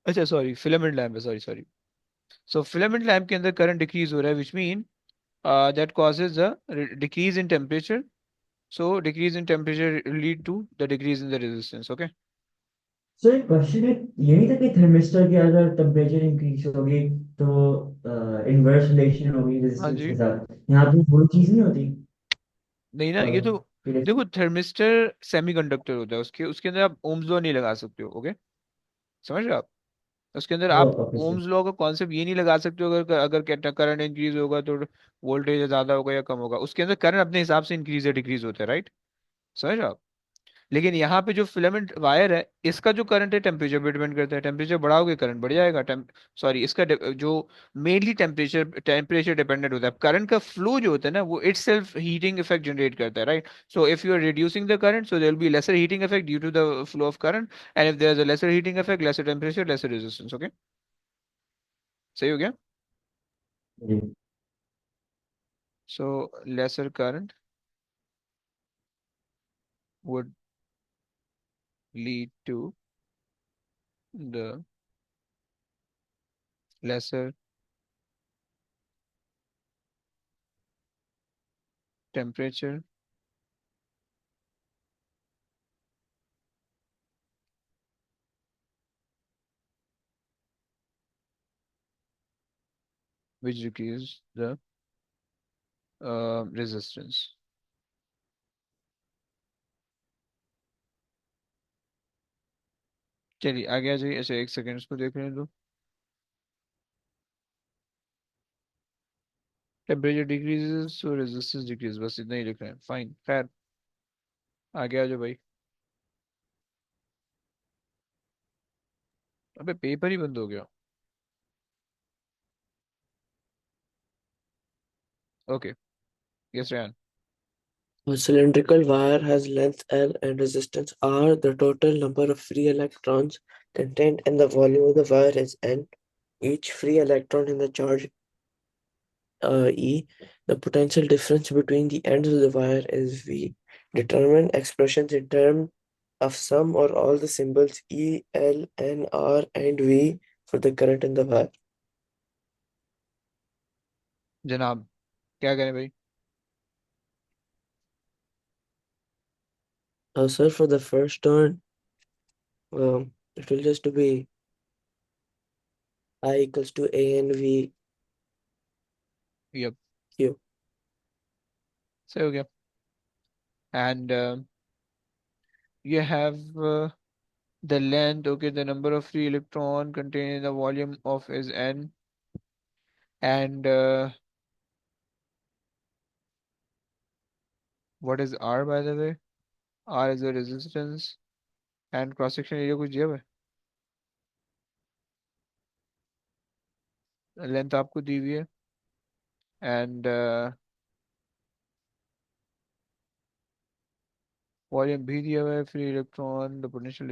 अच्छा सॉरी, फिलामेंट लैम्प है. Sorry sorry. So filament lamp के अंदर करंट डिक्रीज हो रहा है, which mean that causes a decrease in temperature. So decrease in temperature lead to the decrease in the resistance. Okay. सो एक क्वेश्चन है, ये नहीं था कि थर्मिस्टर की अगर टेम्परेचर इंक्रीज होगी तो इनवर्स रिलेशन होगी हाँ रेजिस्टेंस के जी. साथ, यहाँ पे वो चीज नहीं होती। नहीं ना, ये तो देखो थर्मिस्टर सेमीकंडक्टर होता है, उसके उसके अंदर आप ओम्स लॉ नहीं लगा सकते हो. ओके. समझ रहे हो आप? उसके अंदर आप ओके सर। ओम्स लॉ का कॉन्सेप्ट ये नहीं लगा सकते हो अगर अगर करंट इंक्रीज होगा तो वोल्टेज ज्यादा होगा या कम होगा. उसके अंदर करंट अपने हिसाब से इंक्रीज या डिक्रीज होता है. राइट. समझ रहे हो आप? लेकिन यहाँ पे जो फिलामेंट वायर है इसका जो करंट है टेम्परेचर पे डिपेंड करता है, टेम्परेचर बढ़ाओगे करंट बढ़ जाएगा। सॉरी, इसका जो मेनली टेम्परेचर डिपेंडेंट होता है। करंट का फ्लो जो होता है ना वो itself heating effect generate करता है, right. So if you are reducing the current so there will be lesser heating effect due to the flow of current, and if there is a lesser heating effect, lesser temperature, lesser resistance. Okay, सही हो गया। जी। So lesser current would lead to the lesser temperature which decrease the resistance। चलिए आगे आ जाइए। अच्छा एक second इसको देख लें तो। टेम्परेचर डिक्रीजेस सो रेजिस्टेंस डिक्रीज, बस इतना ही लिख रहे हैं, फाइन खैर। आगे आ जाओ भाई। अबे पेपर ही बंद हो गया। ओके, यस रैन। A cylindrical wire has length L and resistance R. The total number of free electrons contained in the volume of the wire is N. Each free electron in the charge E. The potential difference between the ends of the wire is V. Determine expressions in terms of some or all the symbols E, L, N, R, and V for the current in the wire. जनाब क्या करें भाई? Sir, for the first turn, it will just be I equals to A N V yup, Q. सही हो गया। And you have the length, okay, the number of free electron contained in the volume of is n, and what is r by the way? R is the resistance, and cross section area कुछ दिया हुआ है, length आपको दी हुई है, and volume भी दिया हुआ है, free electron, the potential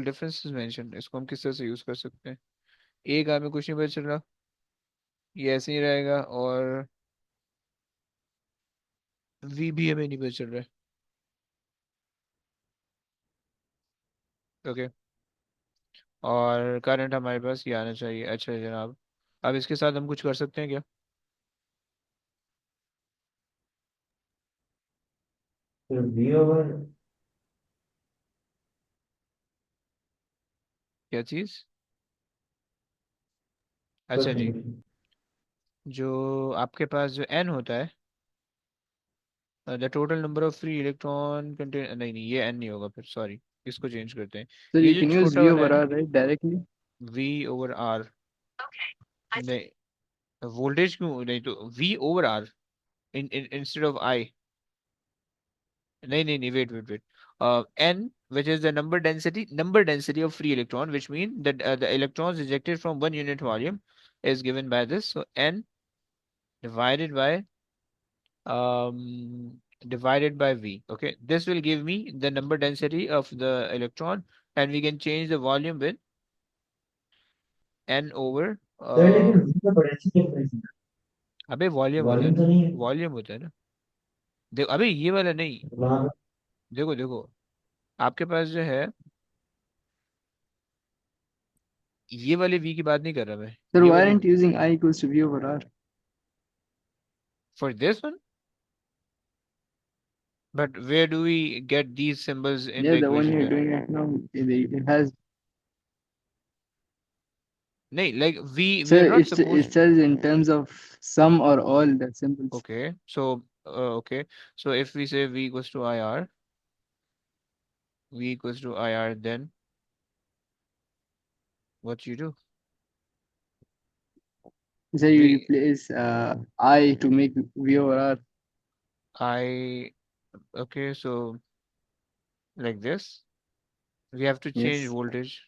difference is mention. इसको हम किस तरह से यूज कर सकते हैं? एक आदमी कुछ नहीं पता चल रहा, ये ऐसे ही रहेगा, और वी भी हमें नहीं पता चल रहा है। ओके, और करंट हमारे पास ये आना चाहिए। अच्छा जनाब, अब इसके साथ हम कुछ कर सकते हैं क्या? तो V over क्या चीज़? अच्छा कुछ जी, नहीं। जो आपके पास जो एन होता है, the total number of free electron contain, नहीं नहीं ये एन नहीं होगा फिर, सॉरी, इसको चेंज करते हैं। So ये you जो can use छोटा V वाला है over ना, R, right, directly. V over R, नहीं, वोल्टेज क्यों नहीं, तो V over R instead of I. नहीं नहीं नहीं, wait wait wait, n which is the number density of free electron, which mean that the electrons ejected from one unit volume is given by this. So n divided by v. Okay, this will give me the number density of the electron, and we can change the volume with n over sir लेकिन V का potential difference है, अबे volume होता है volume ना, तो नहीं है वॉल्यूम होता है ना। देखो अबे ये वाला नहीं, वहाँ देखो देखो, आपके पास जो है, ये वाले v की बात नहीं कर रहा मैं, Sir, ये why वाले aren't you using I equals to V over R? for this one. But where do we get these symbols in the Yeah, the one equation you're then? doing right now, it has. No, like we So are not it supposed. says in terms of some or all the symbols. Okay, so okay, so if we say v equals to ir, then what you do? So you V replace I to make V over R. I Okay, so like this, we have to change Yes. voltage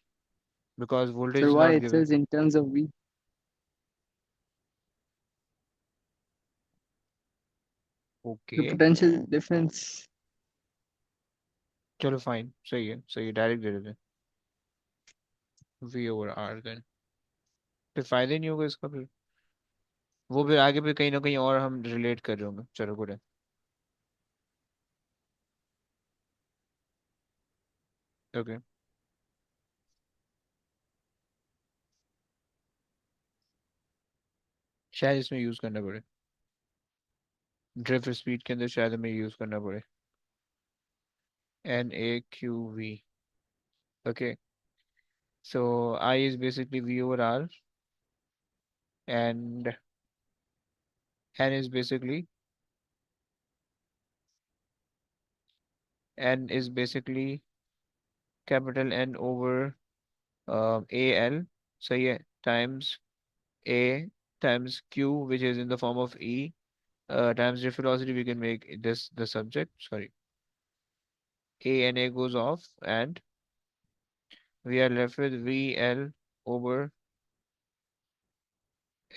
because voltage So is why not it given. says in terms of V? The Okay, potential difference. चलो fine, सही है, सही है, direct दे देते हैं V over R then. फिर फायदा ही नहीं होगा इसका फिर, वो फिर आगे पे कहीं ना कहीं और हम रिलेट कर रहे होंगे, चलो गुड है। ओके, शायद इसमें यूज करना पड़े, ड्रिफ्ट स्पीड के अंदर शायद हमें यूज करना पड़े, NAQV। Okay, so I is basically V over R and N is basically N is basically capital N over AL, सही है, times A times Q, which is in the form of E, times drift velocity. We can make this the subject. Sorry, A and A goes off, and we are left with VL over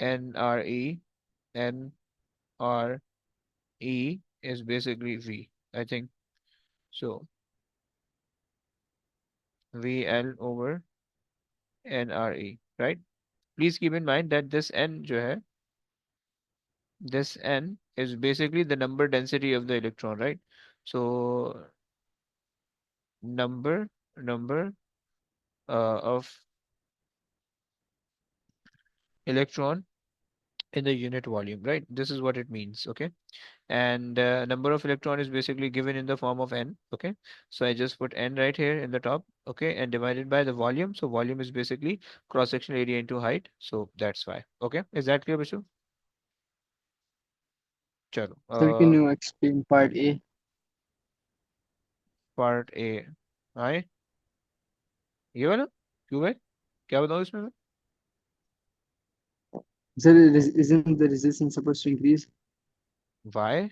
NRE. NRE is basically V, I think. So VL over NRE, right? Please keep in mind that this N जो है, this N is basically the number density of the electron, right? So number of electron in the unit volume, right? This is what it means, okay? And number of electron is basically given in the form of n, okay? So I just put n right here in the top, okay, and divided by the volume. So volume is basically cross-sectional area into height, so that's why. Okay, is that clear, Bishu? Chalo, So can you explain part A? part A, आए ये वाला क्यों है, क्या बताऊँ इसमें मैं? So isn't the resistance supposed to increase Why?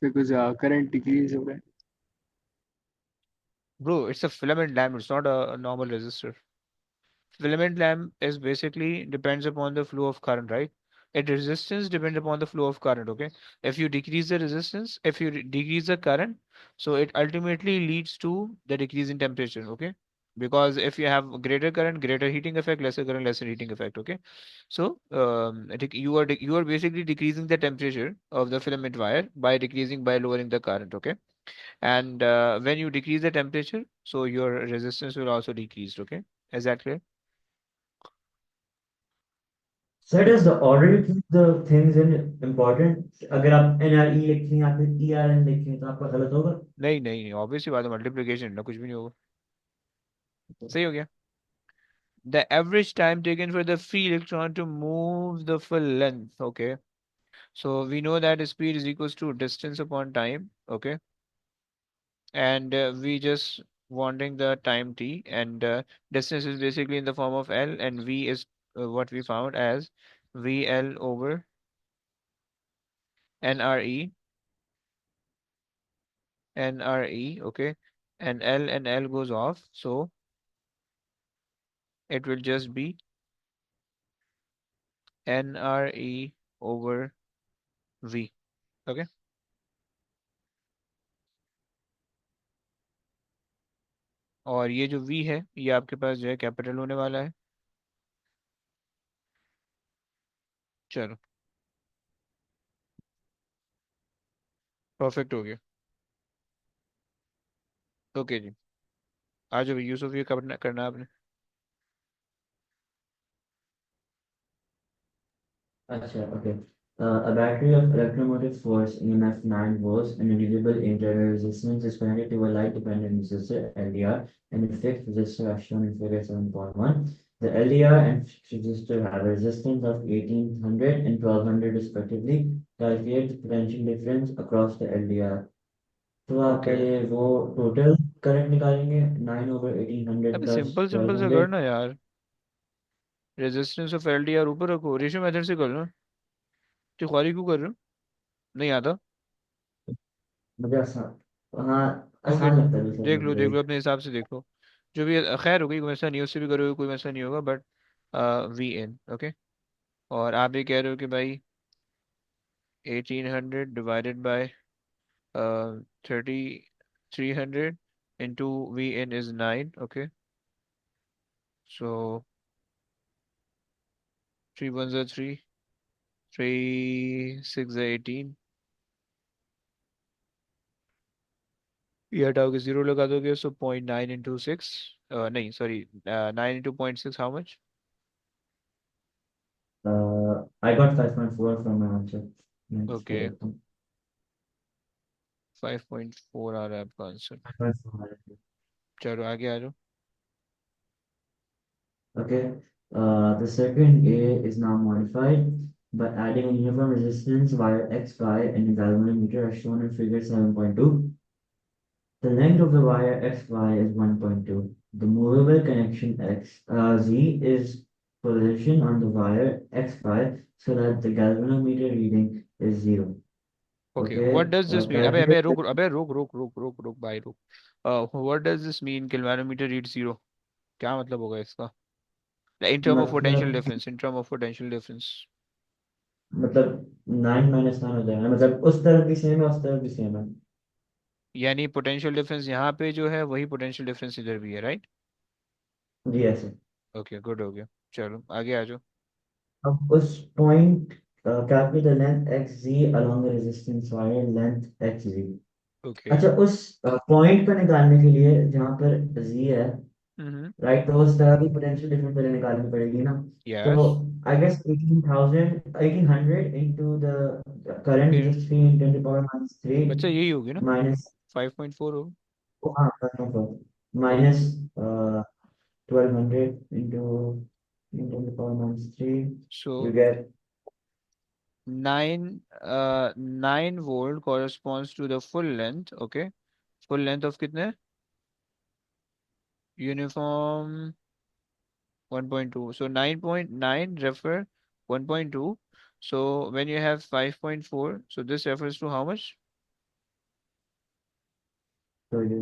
because current decrease over it? Bro, it's a filament lamp, it's not a normal resistor. Filament lamp is basically depends upon the flow of current, right? Its resistance depends upon the flow of current, okay? If you decrease the resistance, if you decrease the current, so it ultimately leads to the decrease in temperature, okay? Because if you have greater current, greater heating effect, lesser current, lesser heating effect, okay? So you are basically decreasing the temperature of the filament wire by decreasing by lowering the current, okay? And when you decrease the temperature, so your resistance will also decrease, okay? Is that clear? So does the order you keep the things in important? अगर आप NRE लिखें या फिर ERN लिखें तो आपका गलत होगा? नहीं नहीं नहीं, ऑब्वियसली बात है, मल्टीप्लिकेशन ना, कुछ भी नहीं होगा, सही हो गया। The average time taken for the free electron to move the full length, okay? So we know that speed is equals to distance upon time, okay? And we just wanting the time t, and distance is basically in the form of L, and V is what we found as VL over NRE, NRE, okay? And L goes off, so it will just be NRE over V, okay? और ये जो V है ये आपके पास जो है capital होने वाला है। चलो, परफेक्ट हो गया। ओके जी, आज अभी यूसुफ ये करना करना आपने। Acha, okay. A battery of electromotive force EMF 9 volts and a divisible internal resistance is connected to a light-dependent resistor LDR and a fixed resistor as shown in figure 7.1. The LDR and fixed resistor have a resistance of 1800 and 1200 respectively. Calculate the potential difference across the LDR. तो आप okay, पहले वो total current निकालेंगे 9 over 1800 अबे plus simple simple से 1200. करना यार, resistance of LDR ऊपर रखो, रेशियो मेथड से कर लो, तिख्वारी क्यों कर रहे हो, नहीं आता। मुझे आसान, हाँ ओके, आसान लगता है दूसरा देख मतलब। लो अपने हिसाब से देख लो। जो भी है, खैर हो गई, कोई मसला नहीं, उससे भी करोगे कोई मसला नहीं होगा, बट वी इन ओके। और आप ये कह रहे हो कि भाई 1800 divided by 3300 into V in is 9, okay. So 3 1 3, 3 6 18, ये हटाओगे जीरो लगा दोगे, सो 0.9 इंटू 6, नहीं sorry, 9 into 0.6, how much? I got 5.4 from my answer. Let's okay, go with them. 5.4 आ रहा है आपका आंसर। 5.4. चलो आगे आ जाओ। Okay. The circuit A is now modified by adding a uniform resistance via X, Y, and a galvanometer as shown in figure 7.2. The length of the wire XY is 1.2. The movable connection Z is positioned on the wire XY so that the galvanometer reading is zero. Okay, what Okay, does this mean? अबे calculate अबे the रुक, रुक भाई रुक। What does this mean galvanometer read zero? क्या मतलब होगा इसका? इन टर्म ऑफ पोटेंशियल मतलब difference, in term of potential difference. मतलब 9 - 9 हो जाएगा, मतलब उस तरफ भी सेम है उस तरफ भी सेम है। यानी पोटेंशियल डिफरेंस यहाँ पे जो है वही पोटेंशियल डिफरेंस इधर भी है, राइट? जी ऐसे। ओके, गुड हो गया। चलो आगे आ जाओ। अब उस point calculate the length xz along the resistance wire length xz। Okay. अच्छा उस पॉइंट को निकालने के लिए जहाँ पर z है, हम्म। राइट, तो उस तरह की पोटेंशियल डिफरेंस पहले निकालनी पड़ेगी ना। तो yes. I guess 18,000 1800 into the current which फिर is 3 × 10⁻³ बच्चा यही होगी ना, minus, 5.4 होगी। हाँ okay, minus 1200 into 10⁻³ so you get 9 9 volt corresponds to the full length, okay. Full length of कितने? Uniform 1.2, so 9.9 refer 1.2, so when you have 5.4, so this refers to how much? so you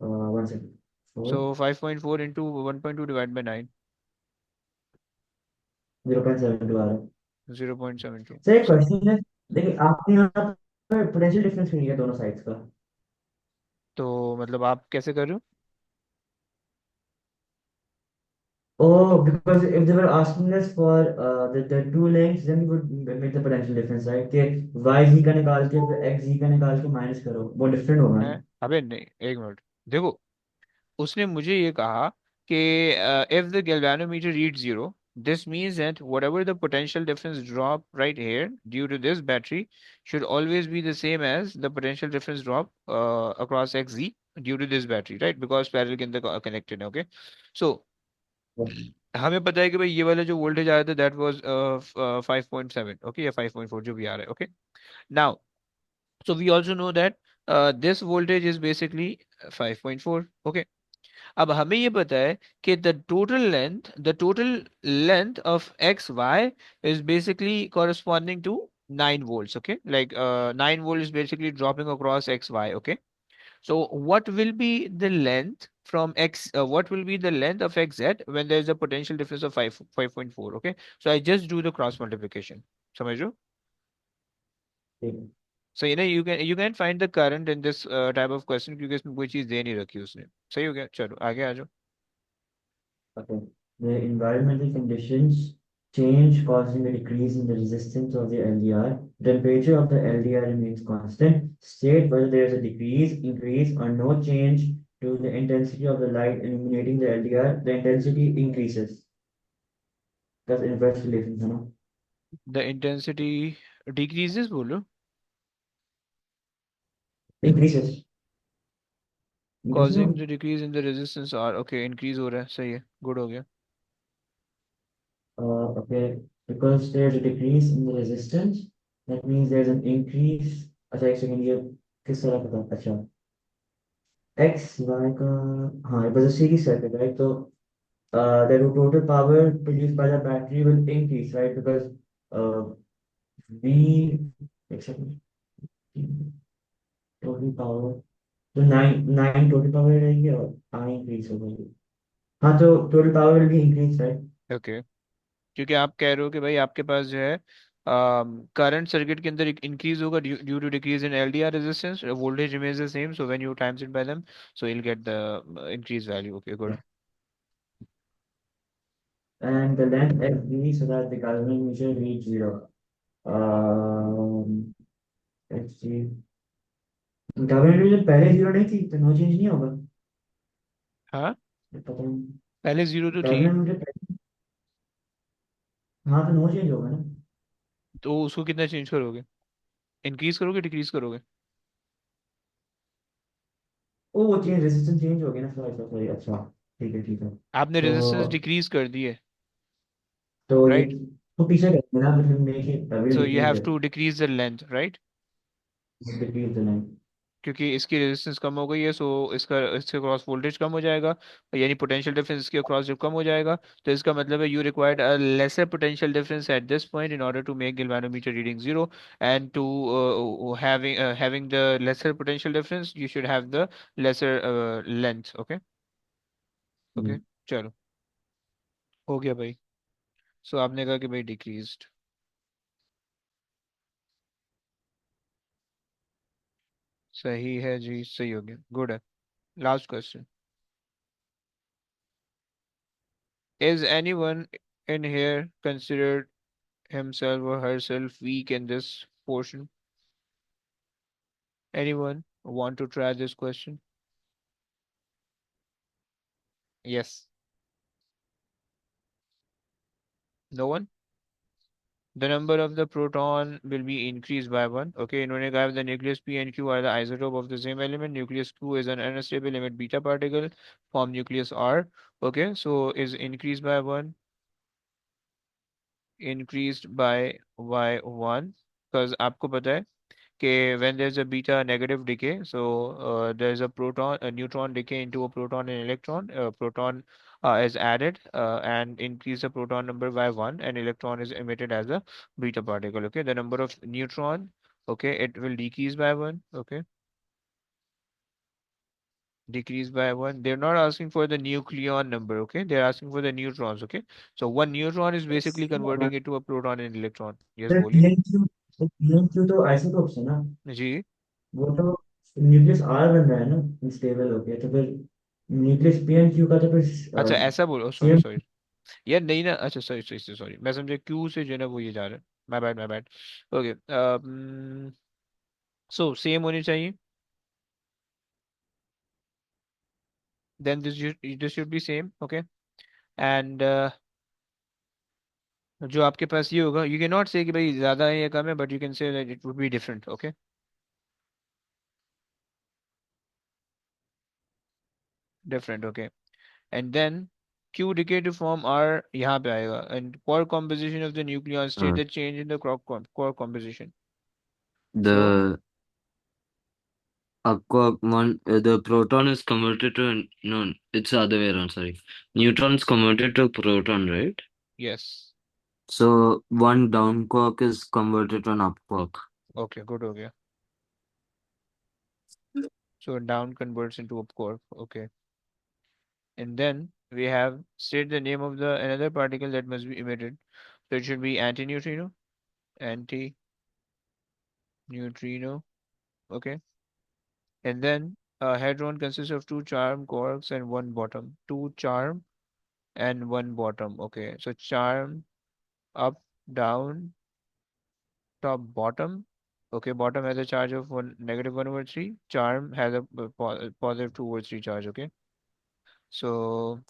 1 second, 4 So 5.4 into 1.2 divided by 9, 0.72 आ रहा है। 0.72। Sir एक question है, देखिए आपने यहाँ पर potential difference क्यों लिया दोनों साइड्स का? तो मतलब आप कैसे कर रहे हो? Oh, because if they were asking us for the two lengths, then we would make the potential difference, right? कि YZ का निकाल के फिर XZ का निकाल के माइनस करो, वो डिफरेंट होगा हैं? ना। अबे नहीं, एक मिनट, देखो, उसने मुझे ये कहा कि if the galvanometer reads zero, this means that whatever the potential difference drop right here due to this battery should always be the same as the potential difference drop across xz due to this battery, right? Because parallel के अंदर connected है, okay? So हमें पता है कि भाई ये वाला जो वोल्टेज आया था दैट वाज 5.7, ओके, या 5.4 जो भी आ रहा है, okay. Now so we also know that this voltage is basically 5.4, okay। अब हमें ये पता है कि the total length of X Y is basically corresponding to 9 volts, okay, like 9 volt is basically dropping across x y, okay। So what will be the length from x, what will be the length of xz when there is a potential difference of 5.4, okay। So I just do the cross multiplication, समझ रहे हो? ठीक है। So you can find the current in this type of question क्योंकि इसमें कोई चीज दे नहीं रखी उसने। सही हो गया, चलो आगे आ जाओ। Okay. The environmental conditions change, causing a decrease in the resistance of the LDR. Temperature of the LDR remains constant. State whether there is a decrease, increase, or no change to the intensity of the light illuminating the LDR. The intensity increases. That's inverse relation, है ना? The intensity decreases बोलो, Increases. Increases causing no? the decrease in the resistance R, okay, increase हो रहा है, सही है, good हो गया। Okay. Because there's a decrease in the resistance, that means there's an increase. अच्छा एक सेकंड, ये किस तरह पता? अच्छा एक्स वाई का, हाँ it was a series circuit, right? So the total power produced by the battery will increase, right? Because uh, we, एक second, टोटल पावर तो नाइन नाइन टोटल पावर रहेगी और आई इंक्रीज हो गई। हाँ तो total power will be increase right. Okay, क्योंकि आप कह रहे हो कि भाई आपके पास जो है करंट सर्किट के अंदर इंक्रीज होगा due to decrease in LDR resistance, voltage remains the same, so when you times it by them so you'll get the increased value. Okay, good. And the length increase so that the galvanic measure reach zero. Um, let's see. galvanic measure पहले zero नहीं थी तो no change नहीं होगा। हाँ, पता नहीं। पहले जीरो तो थी, galvanic measure हाँ तो नो चेंज होगा ना। तो उसको कितना चेंज करोगे, इंक्रीज करोगे डिक्रीज करोगे? ओ वो चेंज रेजिस्टेंस चेंज हो गया ना सॉरी सॉरी अच्छा। ठीक है आपने तो रेजिस्टेंस डिक्रीज कर दी है, तो ये राइट? तो पीछे करते हैं ना फिर make it will so you decrease have to decrease the length, right? Decrease the line. क्योंकि इसकी रेजिस्टेंस कम हो गई है, सो इसका इसके क्रॉस वोल्टेज कम हो जाएगा, यानी पोटेंशियल डिफरेंस इसके क्रॉस जब कम हो जाएगा, तो इसका मतलब है you required a lesser potential difference at this point in order to make galvanometer reading zero, and to having the lesser potential difference you should have the lesser length. Okay, okay, चलो, हो गया भाई। सो आपने कहा कि भाई decreased, सही है जी, सही हो गया, गुड है। Last question, is anyone in here considered himself or herself weak in this portion? Anyone want to try this question? Yes. No one? The number of the proton will be increased by one. Okay, इन्होंने कहा the nucleus P and Q are the isotope of the same element. Nucleus Q is an unstable limit beta particle form nucleus R. Okay, so is increased by one, increased by y1, because आपको पता है okay, when there's a beta negative decay, so there's a neutron decay into a proton and electron. Proton is added and increase the proton number by one, and electron is emitted as a beta particle. Okay, the number of neutron, okay, it will decrease by one. Okay, decrease by one. They're not asking for the nucleon number. Okay, they're asking for the neutrons. Okay, so one neutron is basically converting it to a proton and electron. Yes, sir बोलिए पीएनक्यू तो isotopes है ना। जी। वो तो nucleus are बन रहा है ना स्टेबल हो गया तो फिर न्यूक्लियस पीएनक्यू का तो फिर अच्छा ऐसा बोलो, सॉरी सेम। सॉरी यार, नहीं ना, अच्छा सॉरी सॉरी सॉरी, मैं समझा क्यू से जो है ना वो ये जा रहा है, my bad my bad. Okay, so same होनी चाहिए, then this should be same. Okay, and जो आपके पास ये होगा, यू कैन नॉट से कि भाई ज्यादा है या कम है, but you can say that it would be different. Okay, different. Okay, and then Q decay to form R यहाँ पे आएगा, and core composition of the nucleon state Uh, the change in the core composition. So the aqua one, the proton is converted to no, it's the other way around. Sorry, neutron is converted to proton, right? yes, So one down quark is converted to an up quark. okay, good हो गया, so down converts into up core. Okay, and then we have state the name of the another particle that must be emitted. So it should be antineutrino, antineutrino. Okay, and then a hadron consists of two charm quarks and one bottom. Two charm and one bottom. Okay, so charm up, down, top, bottom. Okay, bottom has a charge of one negative 1/3. Charm has a positive 2/3 charge. Okay, so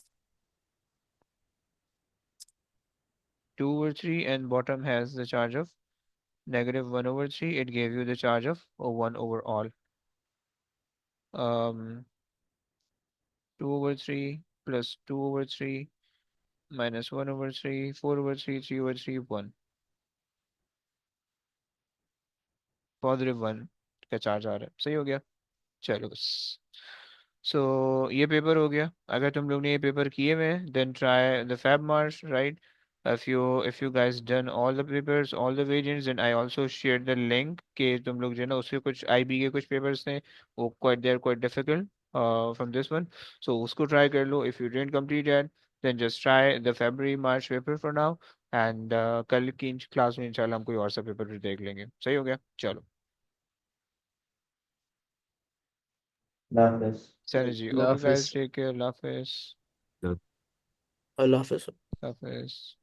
2/3, and bottom has the charge of negative 1/3. It gave you the charge of 1 over all. 2/3 plus 2/3 minus 1/3, 4/3, 3/3, 1, positive 1 का charge आ रहा है, सही हो गया। चलो बस, सो ये paper हो गया। अगर तुम लोग ने ये पेपर किए हुए हैं then try the fab marks, right? if you guys done all the papers, all the variants, then I also shared the link कि तुम लोग जो है ना उसके कुछ IB के कुछ papers थे वो quite difficult from this one, so उसको try कर लो. If you didn't complete that, then just try the February March paper for now, and कल की क्लास में इंशाल्लाह हम कोई और सा पेपर भी देख लेंगे. सही हो गया? चलो That is. सर जी. Allah Okay guys, Hafiz. take care. Allah हाफिज. Allah Hafiz. अल्लाह हाफिज.